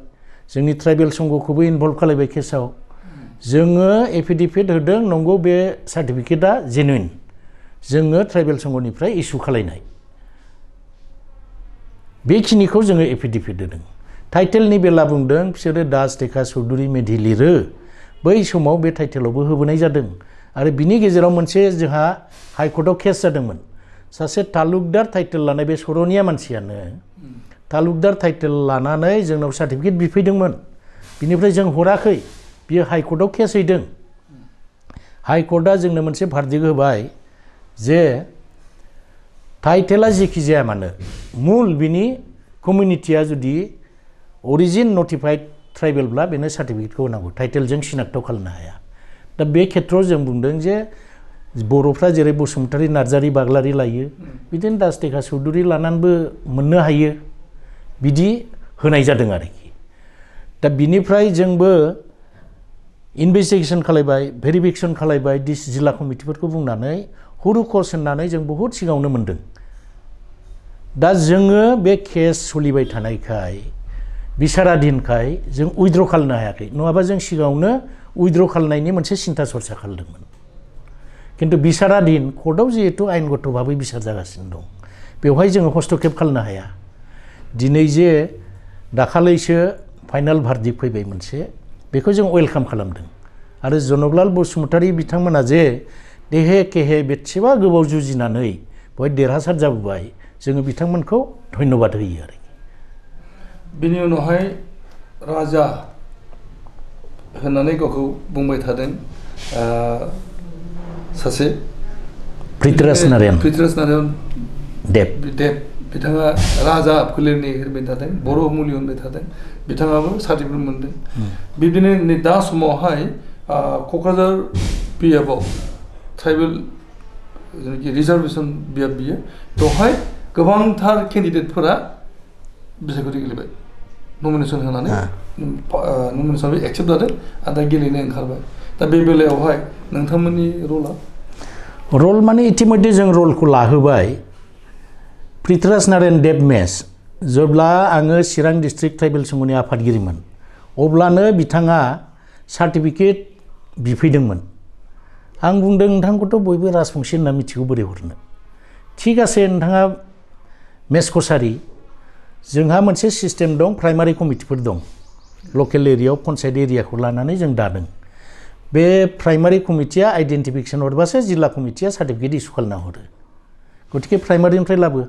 जोंनि ट्राइबेल संघखौबो इनभल्व खालामबाय केसाव जोङो एफिडेभिट होदों नंगौ बे सार्टिफिकेटआ जेनुइन जोङो ट्राइबेल संघनिफ्राय इस्यु खालामनाय बेखिनिखौ जोङो एफिडेभिट होदों टाइटेलनि बेला बुंदों बिसोरो दास टेका चौधुरी मेधि लिरो बै समाव बे टाइटेलावबो होबोनाय जादों आरो बिनि गेजेराव मोनसे जोंहा हाइकर्टआव केस जादोंमोन सासे तालुकदार टाइटेल लानाय बे सरनिया मानसियानो तालुकदार टाइटेल लानानै जोंनाव सार्टिफिकेट बिफैदोंमोन बिनिफ्राय जों हराखै बियो हाइकर्टआव केस हैदों हाइकर्टआ जोंनो मोनसे भार्डिक्ट होबाय जे टाइटेला जेखि जाया मानो मुल बिनि कमिउनिटिया जुदि अरिजिन नटिफाइड ट्राइबेलब्ला बेनो सार्टिफिकेटखौ होनांगौ टाइटेलजों सिनाक्ट खालामनो हाया दा बे खेत्रआव जों बुंदों जे बर'फ्रा जेरै बसुमतारी नार्जारी बाग्लारी लायो बिदिनो दासटेका चौधुरी लानानैबो मोननो हायो बिदि होनाय जादों आरोखि दा बिनिफ्राय जोंबो इनभेस्टिगेशन खालायबाय भेरिफिकेशन खालायबाय जिल्ला कमिटिफोरखौ बुंनानै हुरु कर्स होननानै जों बहुद सिगाङावनो मोनदों दा जोङो बे केस सोलिबाय थानायखाय बिसाराधीनखाय जों उइथड्र खालामनो हायाखै नङाबा जों सिगाङावनो उइथड्र खालामनायनि मोनसे सिन्था सरसा खालामदोंमोन किन्तु बिसाराधीन कर्टआव जिहेतु आइनगत भाबै बिसार जागासिनो दं बेवहाय जोङो हस्तक्षेप खालामनो हाया दिनै जे दाखालैसो फाइनाल भार्डिक्ट फैबाय मोनसे बेखौ जों वेलकाम खालामदों आरो जनकलाल बसुमतारी बिथांमोना जे देहे केहे बेसेबा गोबाव जुजिनानै बेवहाय देरहासार जाबोबाय जोङो बिथांमोनखौ धन्यबाद होयो आरो बिनि उनावहाय राजा होननानै गावखौ बुंबाय थादों सासे पृथ्वीराज नारायण देब बिथाङा राजा फोलेरनि होनबाय थादों बर' मुलि होनबाय थादों बिथाङाबो सार्टिफिकेट मोनदों बिदिनो नै दा समावहाय क'क्राझार बियाबाव ट्राइबेल जेनाखि रिजार्भेसन बियाब बियो बेवहाय गोबांथार केन्डिडेटफोरा बिसायख'थि गेलेबाय नमिनेसन होनानै नमिनेसन एक्सेप्ट जादों आरो दा गेलेनो ओंखारबाय दा बे बेलायावहाय नोंथांमोननि रल माने इतिमध्ये जों रलखौ लाहोबाय पृथ्वीराज नारायण देब मेस जेब्ला आङो चिरां डिस्ट्रिक्ट ट्राइबेल संघनि आफादगिरिमोन अब्लानो बिथाङा सार्टिफिकेट बिफैदोंमोन आं बुंदों नोंथांखौथ' बयबो राजबंशी होनना मिथिगौ बोरै हरनो थिग आसे नोंथाङा मेस कसारी जोंहा मोनसे सिस्टेम दं प्राइमारि कमिटिफोर दं लकेल एरियायाव पन्चायत एरियाखौ लानानै जों दादों बे प्राइमारि कमिटिया आइडेन्टिफिकेसन हरबासो जिल्ला कमिटिया सार्टिफिकेट इसु खालामना हरो गतिके प्राइमारिनिफ्राय लाबो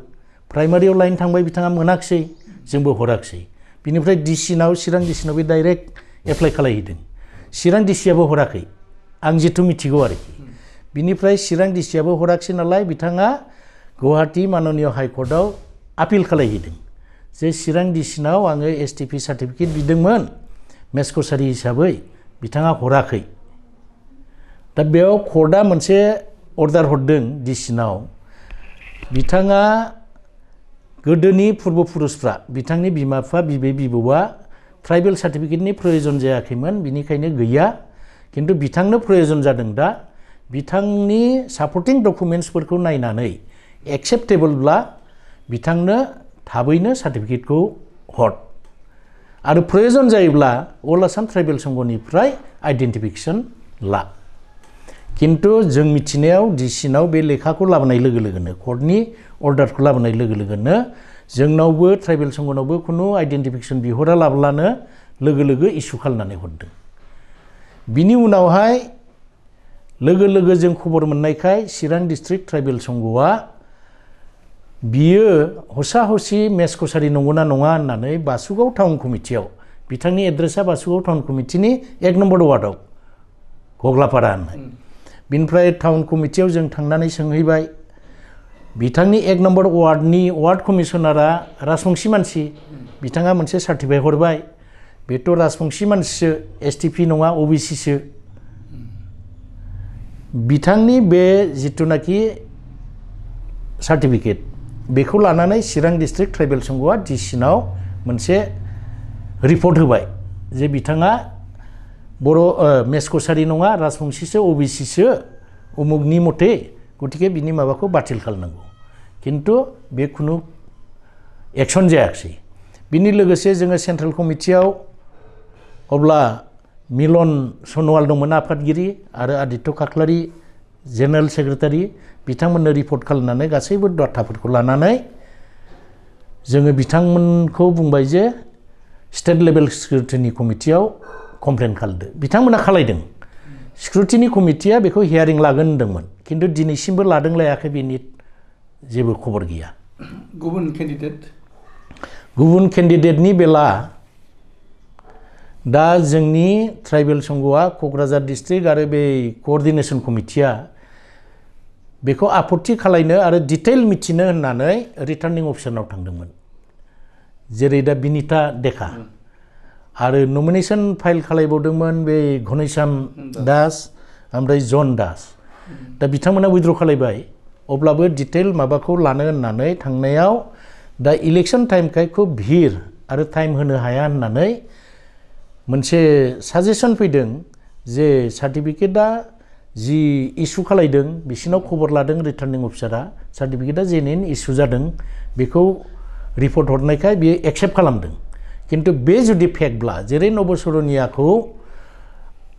प्राइमारियाव लाइन थांबाय बिथाङा मोनाखिसै जोंबो हराखिसै बिनिफ्राय डिसिनाव चिरां डिसिनाव बे डाइरेक्ट एप्लाइ खालायहैदों चिरां डिसियाबो हराखै आं जिथु मिथिगौ आरोखि बिनिफ्राय चिरां डिसियाबो हराखिसै नालाय बिथाङा गुवाहाटी माननीय हाइकर्टआव आपिल खालायहैदों जे चिरां डिसिनाव आङो एसटिपि सार्टिफिकेट बिदोंमोन मेस कसारी हिसाबै बिथाङा हराखै दा बेयाव कर्टआ मोनसे अर्डार हरदों डिसिनाव बिथाङा गोदोनि पुर्बपुरुषफ्रा बिथांनि बिमा बिफा बिबै बिबौआ ट्राइबेल सार्टिफिकेटनि प्रयोजन जायाखैमोन बिनिखायनो गैया किन्तु बिथांनो प्रयोजन जादों दा बिथांनि सापर्टिं डकुमेन्ट्सफोरखौ नायनानै एक्सेप्टेबलब्ला बिथांनो थाबैनो सार्टिफिकेटखौ हर आरो प्रयोजन जायोब्ला अल आसाम ट्राइबेल संघनिफ्राय आइडेन्टिफिकेसन ला किन्तु जों मिथिनायाव डिसिनाव बे लेखाखौ लाबोनाय लोगो लोगोनो कर्टनि अर्डारखौ लाबोनाय लोगो लोगोनो जोंनावबो ट्राइबेल संघनावबो खुनु आइडेन्टिफिकेसन बिहरा लाब्लानो लोगो लोगो इसु खालामनानै हरदों बिनि उनावहाय लोगो लोगो जों खबर मोननायखाय चिरां डिस्ट्रिक्ट ट्राइबेल संघआ बियो हसा हसि मेस कसारी नंगौना नङा होननानै बासुगाव टाउन कमिटियाव बिथांनि एड्रेसा बासुगाव टाउन कमिटिनि 1 नम्बर वार्डआव घग्लापारा होननाय बिनिफ्राय टाउन कमिटियाव जों थांनानै सोंहैबाय बिथांनि 1 नम्बर वार्डनि वार्ड कमिशनारा राजबंशी मानसि बिथाङा मोनसे सार्टिफाइट हरबाय बेथ' राजबंशी मानसिसो एसटिपि नङा ओबिसिसो बिथांनि बे जिथुनाखि सार्टिफिकेट बेखौ लानानै चिरां डिस्ट्रिक्ट ट्राइबेल संघआ डिसिनाव मोनसे रिपर्ट होबाय जे बिथाङा बर' मेस कसारी नङा राजबंशीसो ओबिसिसो उमुगनि मथे गतिके बिनि माबाखौ बातिल खालामनांगौ किन्तु बे खुनु एक्सन जायाखिसै बिनि लोगोसे जोङो सेन्ट्रेल कमिटियाव अब्ला मिलन सनवाल दंमोन आफादगिरि आरो आदित्य काक्लारि जेनेरेल सेक्रेटारि बिथांमोननो रिपर्ट खालामनानै गासैबो डाटाफोरखौ लानानै जोङो बिथांमोनखौ बुंबाय जे स्टेट लेभेल सिकिउरिटिनि कमिटियाव कमप्लेन खालामदो बिथांमोना खालायदों सिकिउरिटिनि कमिटिया बेखौ हियारिं लागोन होनदोंमोन किन्तु दिनैसिमबो लादों लायाखै बेनि जेबो खबर गैया गुबुन केन्डिडेटनि बेला दा जोंनि ट्राइबेल संघआ क'क्राझार डिस्ट्रिक्ट आरो बे कोअर्डिनेशन कमिटिया बेखौ आपत्ति खालायनो आरो डिटेल मिथिनो होननानै रिटार्निं अफिसारनाव थांदोंमोन जेरै दा बिनिता देखा आरो नमिनेशन फाइल खालायबावदोंमोन बे घनश्याम दास ओमफ्राय जन दास दा बिथांमोना उइथड्र खालायबाय अब्लाबो डिटेल माबाखौ लानो होननानै थांनायाव दा इलेक्शन टाइमखाय खुब भिर आरो टाइम होनो हाया होननानै मोनसे साजेसन फैदों जे सार्टिफिकेटआ जि इस्यु खालायदों बिसिनाव खबर लादों रिटार्निं अफिसारा सार्टिफिकेटआ जेनुइन इस्यु जादों बेखौ रिपर्ट हरनायखाय बियो एक्सेप्ट खालामदों किन्तु बे जुदि फेकब्ला जेरै नबसरनियाखौ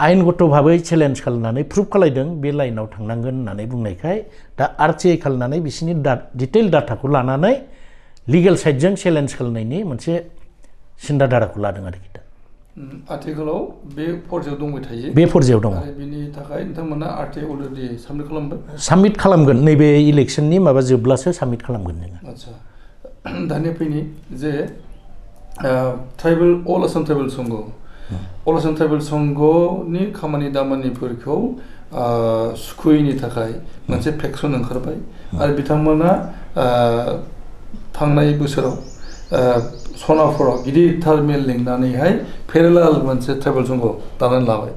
आयेनगत भाबै चेलेन्ज खालामनानै प्रुफ खालायदों बे लाइनाव थांनांगोन होननानै बुंनायखाय दा आरटिआइ खालामनानै बिसिनि डिटेल डाटाखौ लानानै लिगेल साइडजों चेलेन्ज खालामनायनि मोनसे सिन्दाधाराखौ लादों आरोखि दा आथिखालाव बे फर्जायाव दंबाय थायो बे फर्जायाव दङ आरो बेनि थाखाय नोंथांमोना आरटिआइ अलरेडि साबमिट खालामबाय साबमिट खालामगोन नैबे इलेक्शननि माबा जोबब्लासो साबमिट खालामगोन जोङो आदसा दानिया फैनि जे ट्राइबेल अल आसाम ट्राइबेल संघ अल आसाम ट्राइबेल संघनि खामानि दामानिफोरखौ सुखुयैनि थाखाय मोनसे फेक्सन ओंखारबाय आरो बिथांमोना थांनाय बोसोराव सनापुराव गिदिरथार मेल लिंनानैहाय पेरेलाल मोनसे ट्राइबेल संघ दानानै लाबाय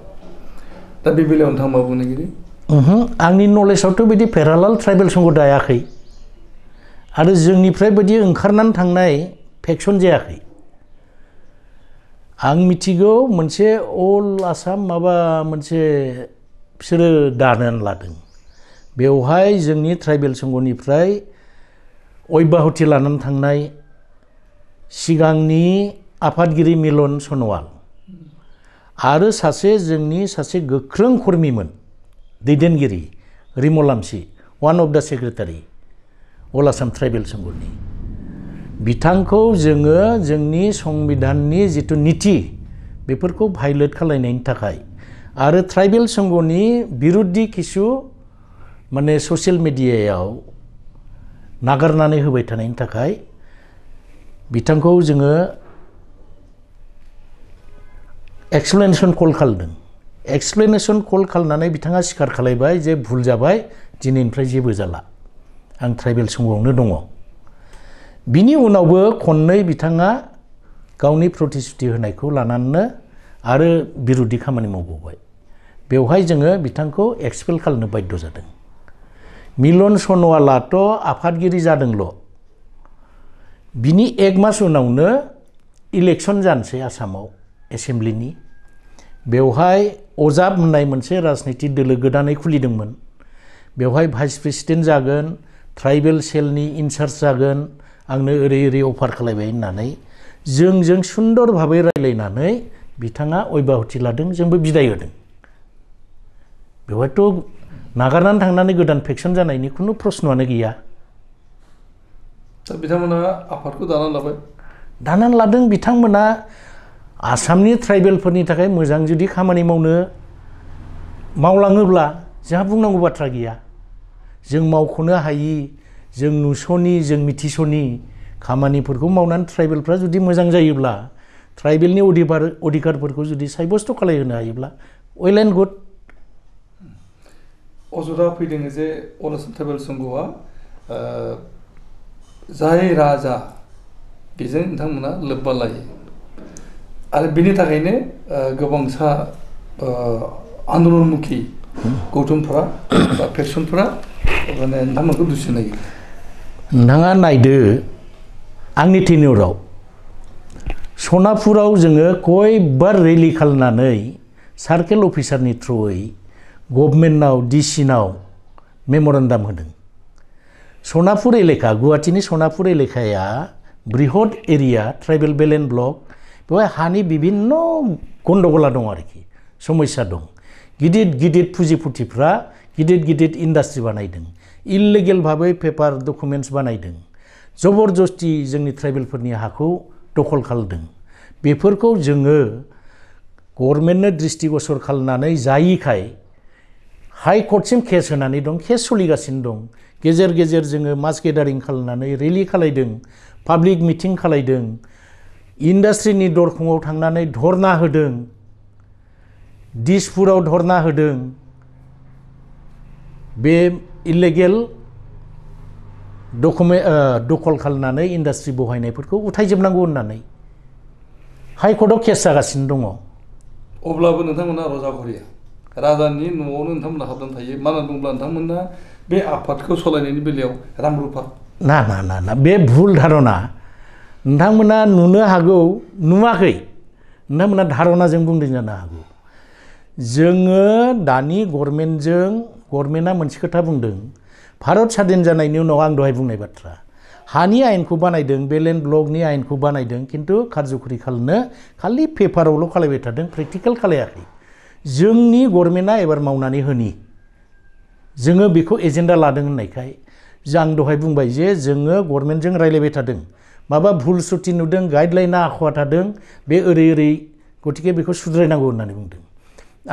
दा बे बेलायाव नोंथाङा मा बुंनो नागिरो आंनि नलेजावथ' बिदि पेरेलाल ट्राइबेल संघ दायाखै आरो जोंनिफ्राय बिदि ओंखारनानै थांनाय फेक्सन जायाखै आं मिथिगौ मोनसे अल आसाम माबा मोनसे बिसोरो दानानै लादों बेवहाय जोंनि ट्राइबेल संघनिफ्राय अब्याहति लानानै थांनाय सिगांनि आफादगिरि मिलन सनवाल आरो जोंनि सासे गोख्रों कर्मिमोन दैदेनगिरि रिमलामसि वान अफ द सेक्रेटारि अल आसाम ट्राइबेल संघनि बिथांखौ जोङो जोंनि संबिधाननि जिथु नीति बेफोरखौ भायलेट खालायनायनि थाखाय आरो ट्राइबेल संघनि बिरुद्धि किसु माने ससियेल मिडियायाव नागारनानै होबाय थानायनि थाखाय बिथांखौ जोङो एक्सप्लेनेशन कल खालामदों एक्सप्लेनेशन कल खालामनानै बिथाङा स्वीकार खालायबाय जे भुल जाबाय दिनैनिफ्राय जेबो जाला आं ट्राइबेल संघआवनो दङ बिनि उनावबो खननै बिथाङा गावनि प्रतिश्रुति होनायखौ लानानैनो आरो बिरुद्धि खामानि मावबावबाय बेवहाय जोङो बिथांखौ एक्सपेल खालामनो बाध्य जादों मिलन सनवालाथ' आफादगिरि जादोंल' बिनि एक मास उनावनो इलेक्शन जानोसै आसामाव एसेम्ब्लिनि बेवहाय अजाब होननाय मोनसे राजनिति दोलो गोदानै खुलिदोंमोन बेवहाय भाइस प्रेसिडेन्ट जागोन ट्राइबेल सेलनि इनचार्ज जागोन आंनो ओरै ओरै अफार खालायबाय होननानै जोंजों सुन्दर भाबै रायलायनानै बिथाङा अब्याहति लादों जोंबो बिदाय होदों बेवहायथ' नागारनानै थांनानै गोदान फेक्सन जानायनि खुनु प्रश्नआनो गैया दा बिथांमोना आफादखौ दानानै लादों बिथांमोना आसामनि ट्राइबेलफोरनि थाखाय मोजां जुदि खामानि मावलाङोब्ला जोंहा बुंनांगौ बाथ्रा गैया जों मावख'नो हायि जों नुस'नि जों मिथिस'नि खामानिफोरखौ मावनानै ट्राइबेलफ्रा जुदि मोजां जायोब्ला ट्राइबेलनि अधिकारफोरखौ जुदि साब्यस्त खालामहोनो हायोब्ला वेल एन्ड गुड अजरा फैदों जे अल आसाम ट्राइबेल संघआ जाय राजा बेजों नोंथांमोना लोब्बा लायो आरो बेनि थाखायनो गोबांसा आन्दलनमुखि गौथुमफोरा बा फेक्सनफोरा माने नोंथांमोनखौ दुसिनो नागिरो नोंथाङा नायदो आंनि टेनियराव सनापुराव जोङो कयबार रेलि खालामनानै सार्केल अफिसारनि थ्रुयै गभर्नमेन्टनाव डिसिनाव मेम'रेन्डाम होदों सनापुर एलेका गुवाहाटीनि सनापुर एलेकाया बृहद area tribal belt and block बेवहाय हानि बिभिन्न गन्दगला दं आरोखि समस्या दं गिदिर गिदिर पुजिपुथिफ्रा गिदिर इन्डास्ट्रि बानायदों इलिगेल भाबै पेपार डकुमेन्ट्स बानायदों जबरदस्ति जोंनि ट्राइबेलफोरनि हाखौ दखल खालामदों बेफोरखौ जोङो गभर्नमेन्टनो दृष्टिगोचर खालामनानै जायिखाय हाई कर्टसिम केस होनानै दं केस सोलिगासिनो दं गेजेर गेजेर जोङो मास गेदारिं खालामनानै रेलि खालायदों पाब्लिक मिटिं खालायदों इन्डास्ट्रिनि दरखङाव थांनानै धरना होदों दिसपुराव धरना होदों बे इलिगेल दखल खालामनानै इन्डास्ट्रि बहायनायफोरखौ उथायजोबनांगौ होननानै हाई कर्टआव केस जागासिनो दङ अब्लाबो नोंथांमोना रजा करिया राजानि न'आवनो नोंथांमोना हाबनानै थायो मानो होनना बुङोब्ला नोंथांमोना बे आफादखौ सालायनायनि बेलायाव रां रुफा ना ना ना ना बे भुल धारना नोंथांमोना नुनो हागौ नुवाखै नोंथांमोना धारनाजों बुंदों जानो हागौ जोङो दानि गभर्नमेन्टआ मोनसे खोथा बुंदों भारत स्वाधीन जानायनि उनाव आं दहाय बुंनाय बाथ्रा हानि आयेनखौ बानायदों बे लेन्ड ब्लकनि आयेनखौ बानायदों खिन्थु कारज'खरि खालामनो खालि पेपारावल' खालायबाय थादों प्रेक्टिकेल खालायाखै जोंनि गभर्नमेन्टआ एबार मावनानै होनि जोङो बेखौ एजेन्डा लादों होननायखाय आं दहाय बुंबाय जे जोङो गभर्नमेन्टजों रायलायबाय थादों माबा भुल सुथि नुदों गाइडलाइना आखुवा थादों बे ओरै गतिके बेखौ सुद्रायनांगौ होननानै बुंदों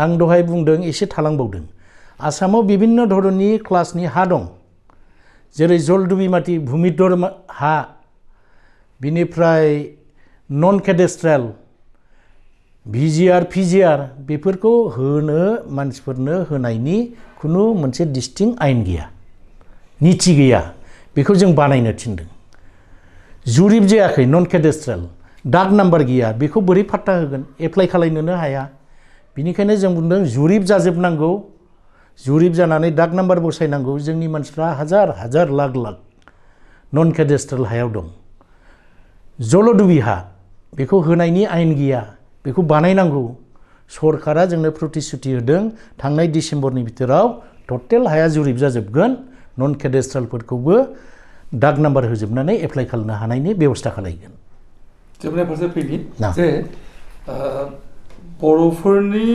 आं दहाय बुंदों एसे थालांबावदों आसामाव बिभिन्न धरननि क्लासनि हा दं जेरै जलदुबि माटी भूमिधर हा बिनिफ्राय नन केडेस्ट्रेल भिजिआर पिजिआर बेफोरखौ होनो मानसिफोरनो होनायनि खुनु मोनसे डिस्टिंक्ट आयेन गैया नीति गैया बेखौ जों बानायनो थिनदों जुरिब जायाखै नन केडेस्ट्रेल डाक नाम्बार गैया बेखौ बोरै फाट्टा होगोन एप्लाइ खालायनोनो हाया बिनिखायनो जों बुंदों जुरिब जाजोबनांगौ जुरिब जानानै डाक नाम्बार बसायनांगौ जोंनि मानसिफ्रा हाजार हाजार लाख लाख नन केडेस्ट्रेल हायाव दं जलदुबि हा बेखौ होनायनि आयेन गैया बेखौ बानायनांगौ सरकारा जोंनो प्रतिश्रुति होदों थांनाय डिसेम्बरनि बिथोराव टटेल हाया जुरिब जाजोबगोन नन केडेस्ट्रेलफोरखौबो डाक नाम्बार होजोबनानै एप्लाइ खालामनो हानायनि बेबस्था खालायगोन जोबनाय फारसे फैनि जे बर'फोरनि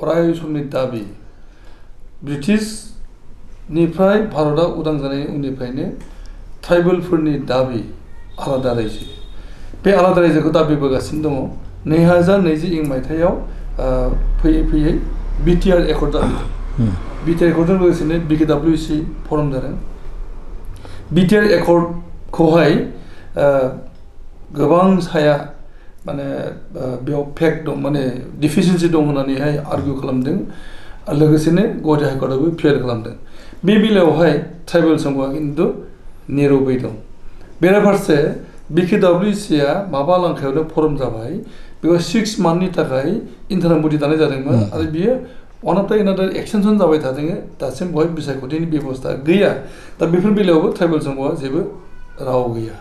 अराय समनि दाबि ब्रिटिशनिफ्राय भारतआ उदां जानायनि उननिफ्रायनो ट्राइबेलफोरनि दाबि आलादा रायजो बे आलादा रायजोखौ दाबिबोगासिनो दङ 2020 मायथाइयाव फैयै फैयै बिटिआर एकर्ड जादों बिटिआर एकर्डजों लोगोसेनो बिकेडब्लिउसि फरम जादों बिटिआर एकर्डखौहाय गोबां साया माने बेयाव फेक दं माने डिफिसियेन्सि दं होननानैहाय आर्गिउ खालामदों लोगोसेनो गुवाहाटी हाइकर्टआबो क्लियार खालामदों बे बेलायावहाय ट्राइबेल समूहआ खिन्थु नेर'बै दं बेराफारसे बिकेडब्लिउसिआ माबा लांखायावनो फरम जाबाय बेयाव 6 मान्थनि थाखाय इन्टारिम बडि दानाय जादोंमोन आरो बियो वान आफ्टार एनादार एक्सटेनसन जाबाय थादों दासिम बेवहाय बिसायख'थिनि बेबस्था गैया दा बेफोर बेलायावबो ट्राइबेल समूहआ जेबो राव गैया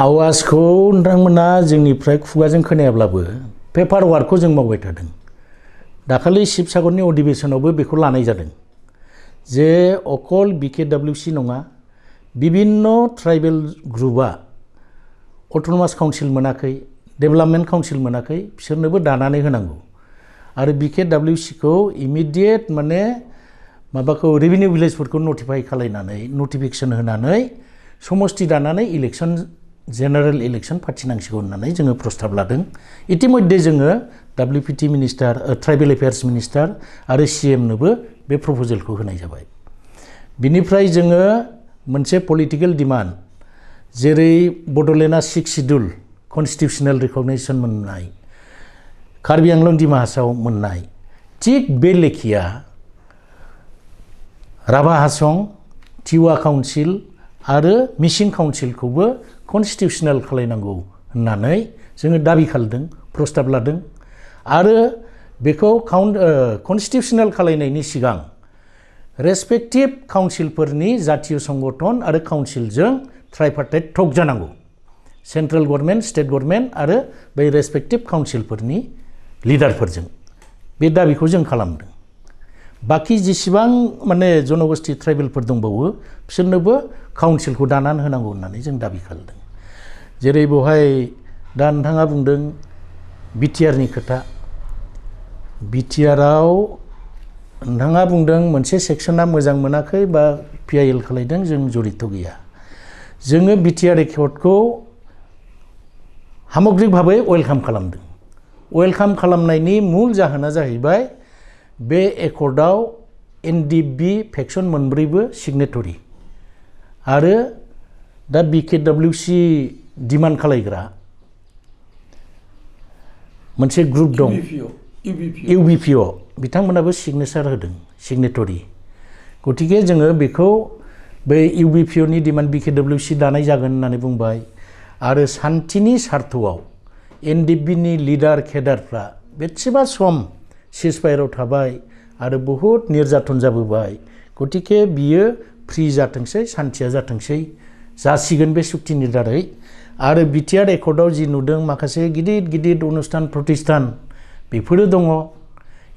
आवाजखौ नोंथांमोना जोंनिफ्राय खुगाजों खोनायाब्लाबो पेपार वार्कखौ जों मावबाय थादों दाखालि शिबसागरनि अधिवेशनावबो बेखौ लानाय जादों जे अकल बिकेडब्लिउसि नङा बिभिन्न ट्राइबेल ग्रुपआ अट'नमास काउन्सिल मोनाखै डेभेलपमेन्ट काउन्सिल मोनाखै बिसोरनोबो दानानै होनांगौ आरो बिकेडब्लिउसिखौ इमिडियेट माने माबाखौ रेभिनिउ भिलेजफोरखौ नटिफाइ खालायनानै नटिफिकेसन होनानै समस्ति दानानै इलेक्सन जेनेरेल इलेक्सन फाथिनांसिगौ होननानै जोङो प्रस्ताब लादों इतिमध्ये जोङो WPT minister tribal affairs minister आरो CMनोबो बे प्रप'जेलखौ होनाय जाबाय बिनिफ्राय जोङो मोनसे पलिटिकेल डिमान्ड जेरै बड'लेण्डआ 6 शिड्युल कनस्टिटिउसनेल रिकगनाइजेसन मोननाय कार्बि आंलं डिमा हासाव मोननाय थिग बे लेखिया राभा हासं टिवा काउन्सिल आरो मिसिं काउन्सिलखौबो कनस्टिटिउसनेल खालायनांगौ होननानै जोङो दाबि खालामदों प्रस्ताब लादों आरो बेखौ कनस्टिटिउसनेल खालायनायनि सिगां रेसपेक्टिभ काउन्सिलफोरनि जातीय संगठन आरो काउन्सिलजों ट्राइपार्टाइट टक जानांगौ सेन्ट्रेल गभर्नमेन्ट स्टेट गभर्नमेन्ट आरो बै रेसपेक्टिभ काउन्सिलफोरनि लिडारफोरजों बे दाबिखौ जों खालामदों बाखि जेसेबां माने जनगोष्ठी ट्राइबेलफोर दंबावो बिसोरनोबो काउन्सिलखौ दानानै होनांगौ होननानै जों दाबि खालामदों जेरै बेवहाय दा नोंथाङा बुंदों बिटिआरनि खोथा बिटिआराव नोंथाङा बुंदों मोनसे सेक्सना मोजां मोनाखै बा PIL खालायदों जों जरित गैया जोङो बिटिआर एकर्डखौ सामग्रिक भाबै वेलकाम खालामदों वेलकाम खालामनायनि मुल जाहोना जाहैबाय बे एकर्डआव NDB फेक्सन मोनब्रैबो सिगनेटरि आरो दा बिकेडब्लिउसि डिमान्ड खालायग्रा मोनसे ग्रुप दं UBPO बिथांमोनाबो सिगनेचार होदों सिगनेटरि गतिके जोङो बेखौ बै UBPOनि डिमान्ड बिकेडब्लिउसि दानाय जागोन होननानै बुंबाय आरो सान्थिनि सार्थआव NDBनि लिडार केडारफ्रा बेसेबा सम सिजफायाराव थाबाय आरो बहुद निर्यातन जाबोबाय गतिके बियो फ्रि जाथोंसै सान्थिया जाथोंसै जासिगोन बे सुक्तिनि दारै आरो बिटिआर एकर्डआव जि नुदों माखासे गिदिर गिदिर अनुष्ठान प्रतिष्ठान बेफोरो दङ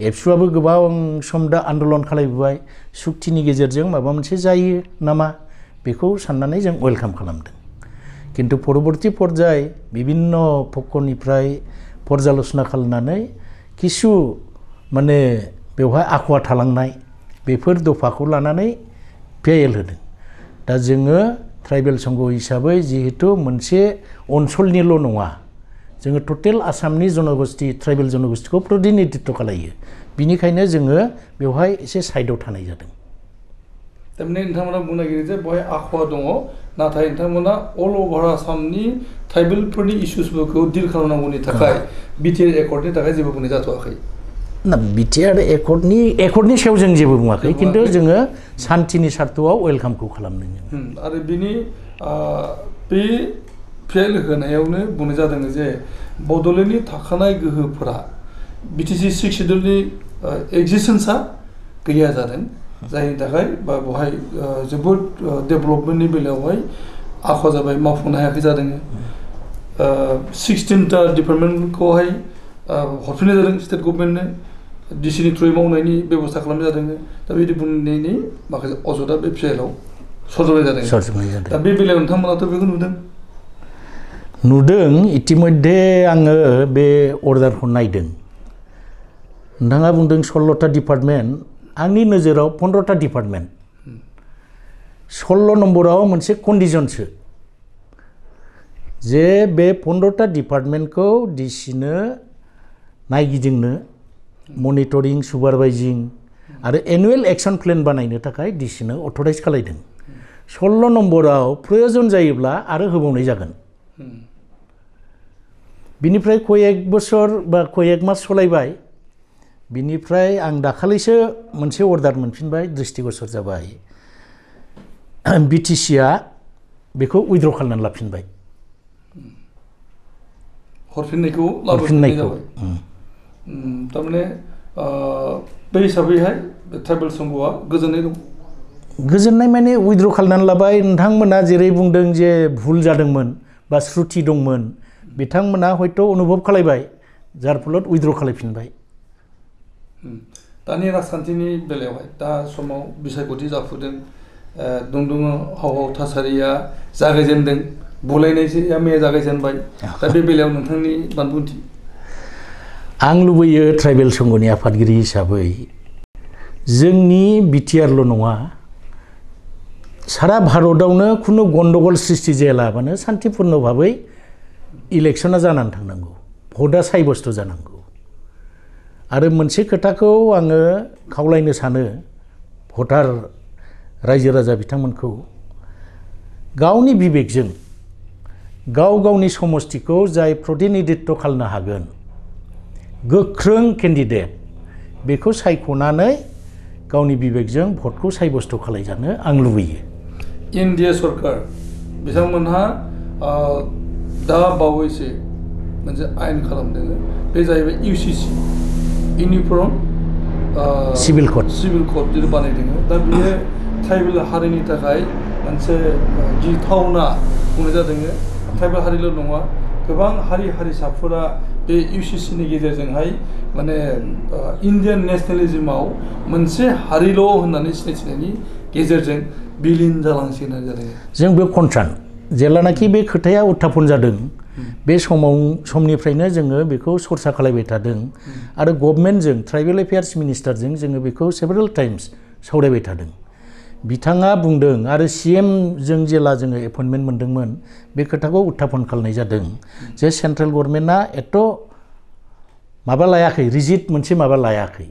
एबसुआबो गोबां सम दा आन्दलन खालामबाय सुक्तिनि गेजेरजों माबा मोनसे जायो नामा बेखौ साननानै जों वेलकाम खालामदों किन्तु परबर्ती पर्याय विभिन्न पक्षनिफ्राय पर्यालोचना खालामनानै किसु माने बेवहाय आखुवा थालांनाय बेफोर दफाखौ लानानै फेल होदों दा जोङो ट्राइबेल संघ हिसाबै जिहेतु मोनसे ओनसोलनिल' नङा जोङो टटेल आसामनि जनगोष्ठी ट्राइबेल जनगोष्ठीखौ प्रतिनिधित्व खालायो बिनिखायनो जोङो बेवहाय एसे साइडआव थानाय जादों थारमाने नोंथांमोना बुंनो नागिरो जे बेवहाय आखुवा दङ नाथाय नोंथांमोना अल ओभार आसामनि ट्राइबेलफोरनि इस्युसफोरखौ डिल खालामनांगौनि थाखाय बिटिआर एकर्डनि थाखाय जेबो बुंनाय जाथ'वाखै ना बिटिआर एकर्डनि सायाव जों जेबो बुङाखै किन्तु जोङो सान्थिनि सार्थआव वेलकामखौ खालामदों आरो बिनि बे फेल होनायावनो बुंनाय जादों जे बड'लेण्डनि थाखानाय गोहोफोरा बिटिसि 6 शेड्युलनि एक्जिस्टेन्सआ गैया जादों जायनि थाखाय बा बेवहाय जोबोद डेभेलपमेन्टनि बेलायावहाय आखा जाबाय मावफुंनो हायाखै जादों 16टा डिपार्टमेन्टखौहाय हरफिननाय जादों स्टेट गभर्नमेन्टनो डिसिनि थ्रुयै मावनायनि बेबस्था खालामनाय जादों दा बिदि बुंनायनि माखासे अजदआ बे फेलाव सरज'नाय जादों दा बे बेलायाव नोंथांमोनाथ' बेखौ नुदों इतिमध्ये आङो बे अर्डारखौ नायदों नोंथाङा बुंदों 16टा डिपार्टमेन्ट आंनि नोजोराव 15टा डिपार्टमेन्ट 16 नम्बराव मोनसे कन्डिशनसो जे बे 15टा डिपार्टमेन्टखौ डिसिनो नायगिदिंनो मनिटरिं सुपारभाइजिं आरो एनुवेल एक्शन प्लेन बानायनो थाखाय डिसिनो अथराइज खालामदों 16 नम्बराव प्रयोजन जायोब्ला आरो होबावनाय जागोन बिनिफ्राय कयेक बोसोर बा कयेक मास सलायबाय बिनिफ्राय आं दाखालिसो मोनसे अर्डार मोनफिनबाय दृष्टिगोचर जाबाय बिटिसिआ बेखौ उइथड्र खालामनानै लाफिनबाय हरफिननायखौ थारमाने बे हिसाबैहाय ट्राइबेल संघआ गोजोननाय दं गोजोननाय माने उइथड्र खालामनानै लाबाय नोंथांमोना जेरै बुंदों जे भुल जादोंमोन बा श्रुति दंमोन बिथांमोना हयथ' अनुभब खालामबाय जार फলত उइथड्र खालामफिनबाय दानि राजखान्थिनि बेलायावहाय दा समाव बिसायख'थि जाफुदों दुंदुं हाव हाव थासारिया जागायजेनदों बुलायनायया मैया जागायजेनबाय दा बे बेलायाव नोंथांनि बानबुंथि आं लुबैयो ट्राइबेल संघनि आफादगिरि हिसाबै जोंनि बिटिआरल' नङा सारा भारतआवनो खुनु गन्दगल सृष्टि जायालाबानो शान्तिपूर्ण भाबै इलेक्शना जानानै थांनांगौ भटआ साब्यस्त जानांगौ आरो मोनसे खोथाखौ आङो खावलायनो सानो भटार रायजो राजा बिथांमोनखौ गावनि बिबेकजों गावनि समष्टिखौ जाय प्रतिनिधित्व खालामनो हागोन गोख्रों केन्डिडेट बेखौ सायख'नानै गावनि बिबेकजों भटखौ साब्यस्त खालामजानो आं लुबैयो इन्डिया सरकार बिथांमोनहा दा बावैसो मोनसे आयेन खालामदों बे जाहैबाय इउसिसि इउनिफर्म सिभिल कोड जिथु बानायदों दा बेयो ट्राइबेल हारिनि थाखाय मोनसे गिथावना बुंनाय जादों ट्राइबेल हारिल' नङा गोबां हारि हारिसाफोरा बे इउसिसिनि गेजेरजोंहाय माने इन्डियान नेसनेलिजमाव मोनसे हारिल' होननानै सिनायथिनायनि गेजेरजों बिलीन जालांसिगोन होननानै जादों जों बे कनसार्न जेब्लानाखि बे खोथाया उत्थापन जादों बे समनिफ्रायनो जोङो बेखौ सरसा खालामबाय थादों आरो गभर्नमेन्टजों ट्राइबेल एफेयार्स मिनिस्टारजों जोङो बेखौ सेभारेल टाइम्स सावरायबाय थादों बिथाङा बुंदों आरो सीएम जों जेला जोङो एपइन्टमेन्ट मोनदोंमोन बे खोथाखौ उत्थापन खालामनाय जादों जे सेन्ट्रेल गभर्नमेन्टआ एथ' माबा लायाखै रिजिड मोनसे माबा लायाखै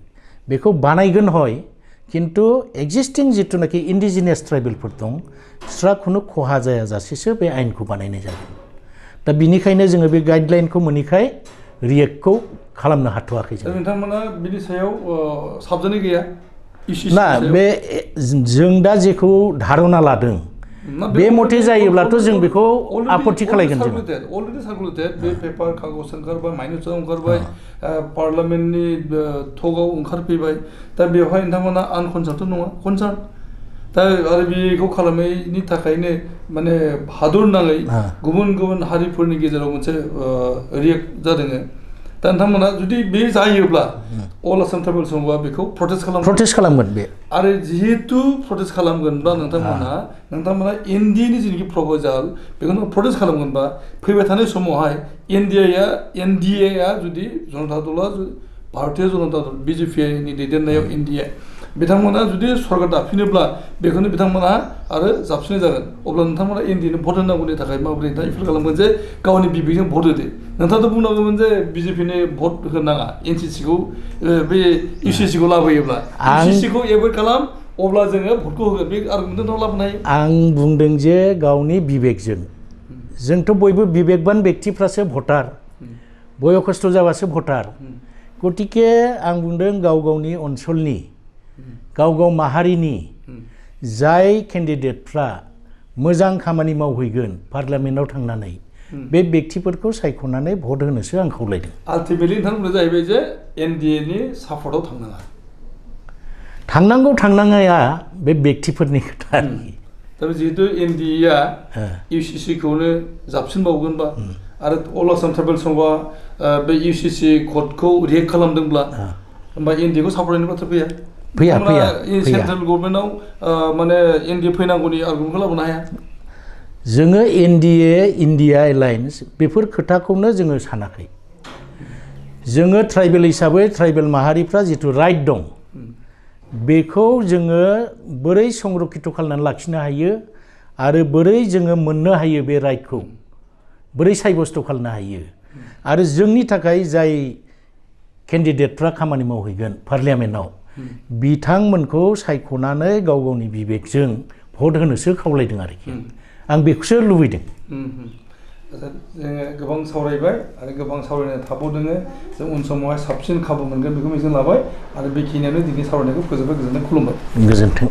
बेखौ बानायगोन हय किन्तु एक्जिस्टिं जिथुनाखि इन्डिजिनियास ट्राइबेलफोर दं बिस्रा खुनु खहा जायाजासेसो बे आयेनखौ बानायनाय जागोन दा बिनिखायनो जोङो बे गाइडलाइनखौ मोनैखाय रिएक्टखौ खालामनो हाथ'वाखै नोंथांमोना बिनि सायाव साबजानाय गैया ना बे जों दा जेखौ धारना लादों बे मथे जायोब्लाथ' जों बेखौ आपत्ति खालायगोन जों अलरेडि सार्कुलेटेड बे पेपार कागज ओंखारबाय माइनसाव ओंखारबाय पार्लामेन्टनि थकआव ओंखारफैबाय दा बेवहाय नोंथांमोना आनकनसार्न नङा कनसार्न दा आरो बेखौ खालामनायनि थाखायनो माने हादर नाङै गुबुन गुबुन हारिफोरनि गेजेराव मोनसे रिएक्ट जादों दा नोंथांमोना जुदि बे जायोब्ला अल आसाम ट्राइबेल संघआ बेखौ प्रटेस्ट खालामगोन बे आरो जिहेतु प्रटेस्ट खालामगोनब्ला नोंथांमोना एनडिएनि जिनिखि प्रप'जाल बेखौनो प्रटेस्ट खालामगोनबा फैबाय थानाय समावहाय एनडिएआ जुदि जनता दलआ भारतीय जनता दल बिजेपिनि दैदेननायाव एनडिए बिथांमोना जुदि सरकार दाफिनोब्ला बेखौनो बिथांमोना आरो जाबसिननाय जागोन अब्ला नोंथांमोना एनडिएनो भट होनांगौनि थाखाय माबोरै नोंथाङा एफिल खालामगोन जे गावनि बिबेकजों भट होदो नोंथाङाथ' बुंनांगौमोन जे बिजेपिनो भट होनाङा एनसिसिखौ बे इउसिसिखौ लाबोयोब्ला इउसिसिखौ एभयड खालाम अब्ला जोङो भटखौ होगोन बे आर्गुमेन्टखौ लाबोनो हायो आं बुंदों जे गावनि बिबेकजों जोंथ' बयबो बिबेकबान व्यक्तिफ्रासो भटार बयखस्थ' जाबासो भटार गतिके आं बुंदों गाव गावनि ओनसोलनि गाव गाव माहारिनि जाय केन्डिडेटफ्रा मोजां खामानि मावहैगोन पार्लामेन्टआव थांनानै बे व्यक्तिफोरखौ सायख'नानै भट होनोसो आं खावलायदों आल्टिमेटलि नोंथांमोना जाहैबाय जे एनडिएनि सापर्टआव थांनांगौ थांनाङा बे व्यक्तिफोरनि खोथा दा जिहेतु एनडिएआ इउसिसिखौनो जाबसिनबावगोनबा आरो अल आसाम ट्राइबेल संघआ बे इउसिसि क'डखौ रिएक्ट खालामदोंब्ला होमबा एनडिएखौ सापर्टनि बाथ्रा फैया सेन्ट्रेल गभर्नमेन्टआव माने एनडिए फैनांगौनि आर्गुमेन्टखौ लाबोनो हाया जोङो एनडिए इन्डिया एलायन्स बेफोर खोथाखौनो जोङो सानाखै जोङो ट्राइबेल हिसाबै ट्राइबेल माहारिफ्रा जिथु राइट दं बेखौ जोङो बोरै संरक्षित खालामनानै लाखिनो हायो आरो बोरै जोङो मोननो हायो बे राइटखौ बोरै साब्यस्त खालामनो हायो आरो जोंनि थाखाय जाय केन्डिडेटफ्रा खामानि मावहैगोन पार्लियामेन्टआव बिथांमोनखौ सायख'नानै गाव गावनि बिबेकजों भट होनोसो खावलायदों आरोखि आं बेखौसो लुबैदों जोङो गोबां सावरायबाय आरो गोबां सावरायनो थाबावदों जों उन समावहाय साबसिन खाबु मोनगोन बेखौ मिजिं लाबाय आरो बेखिनियानो दिनै सावरायनायखौ फोजोबबाय गोजोननाय खुलुमबाय गोजोन्थों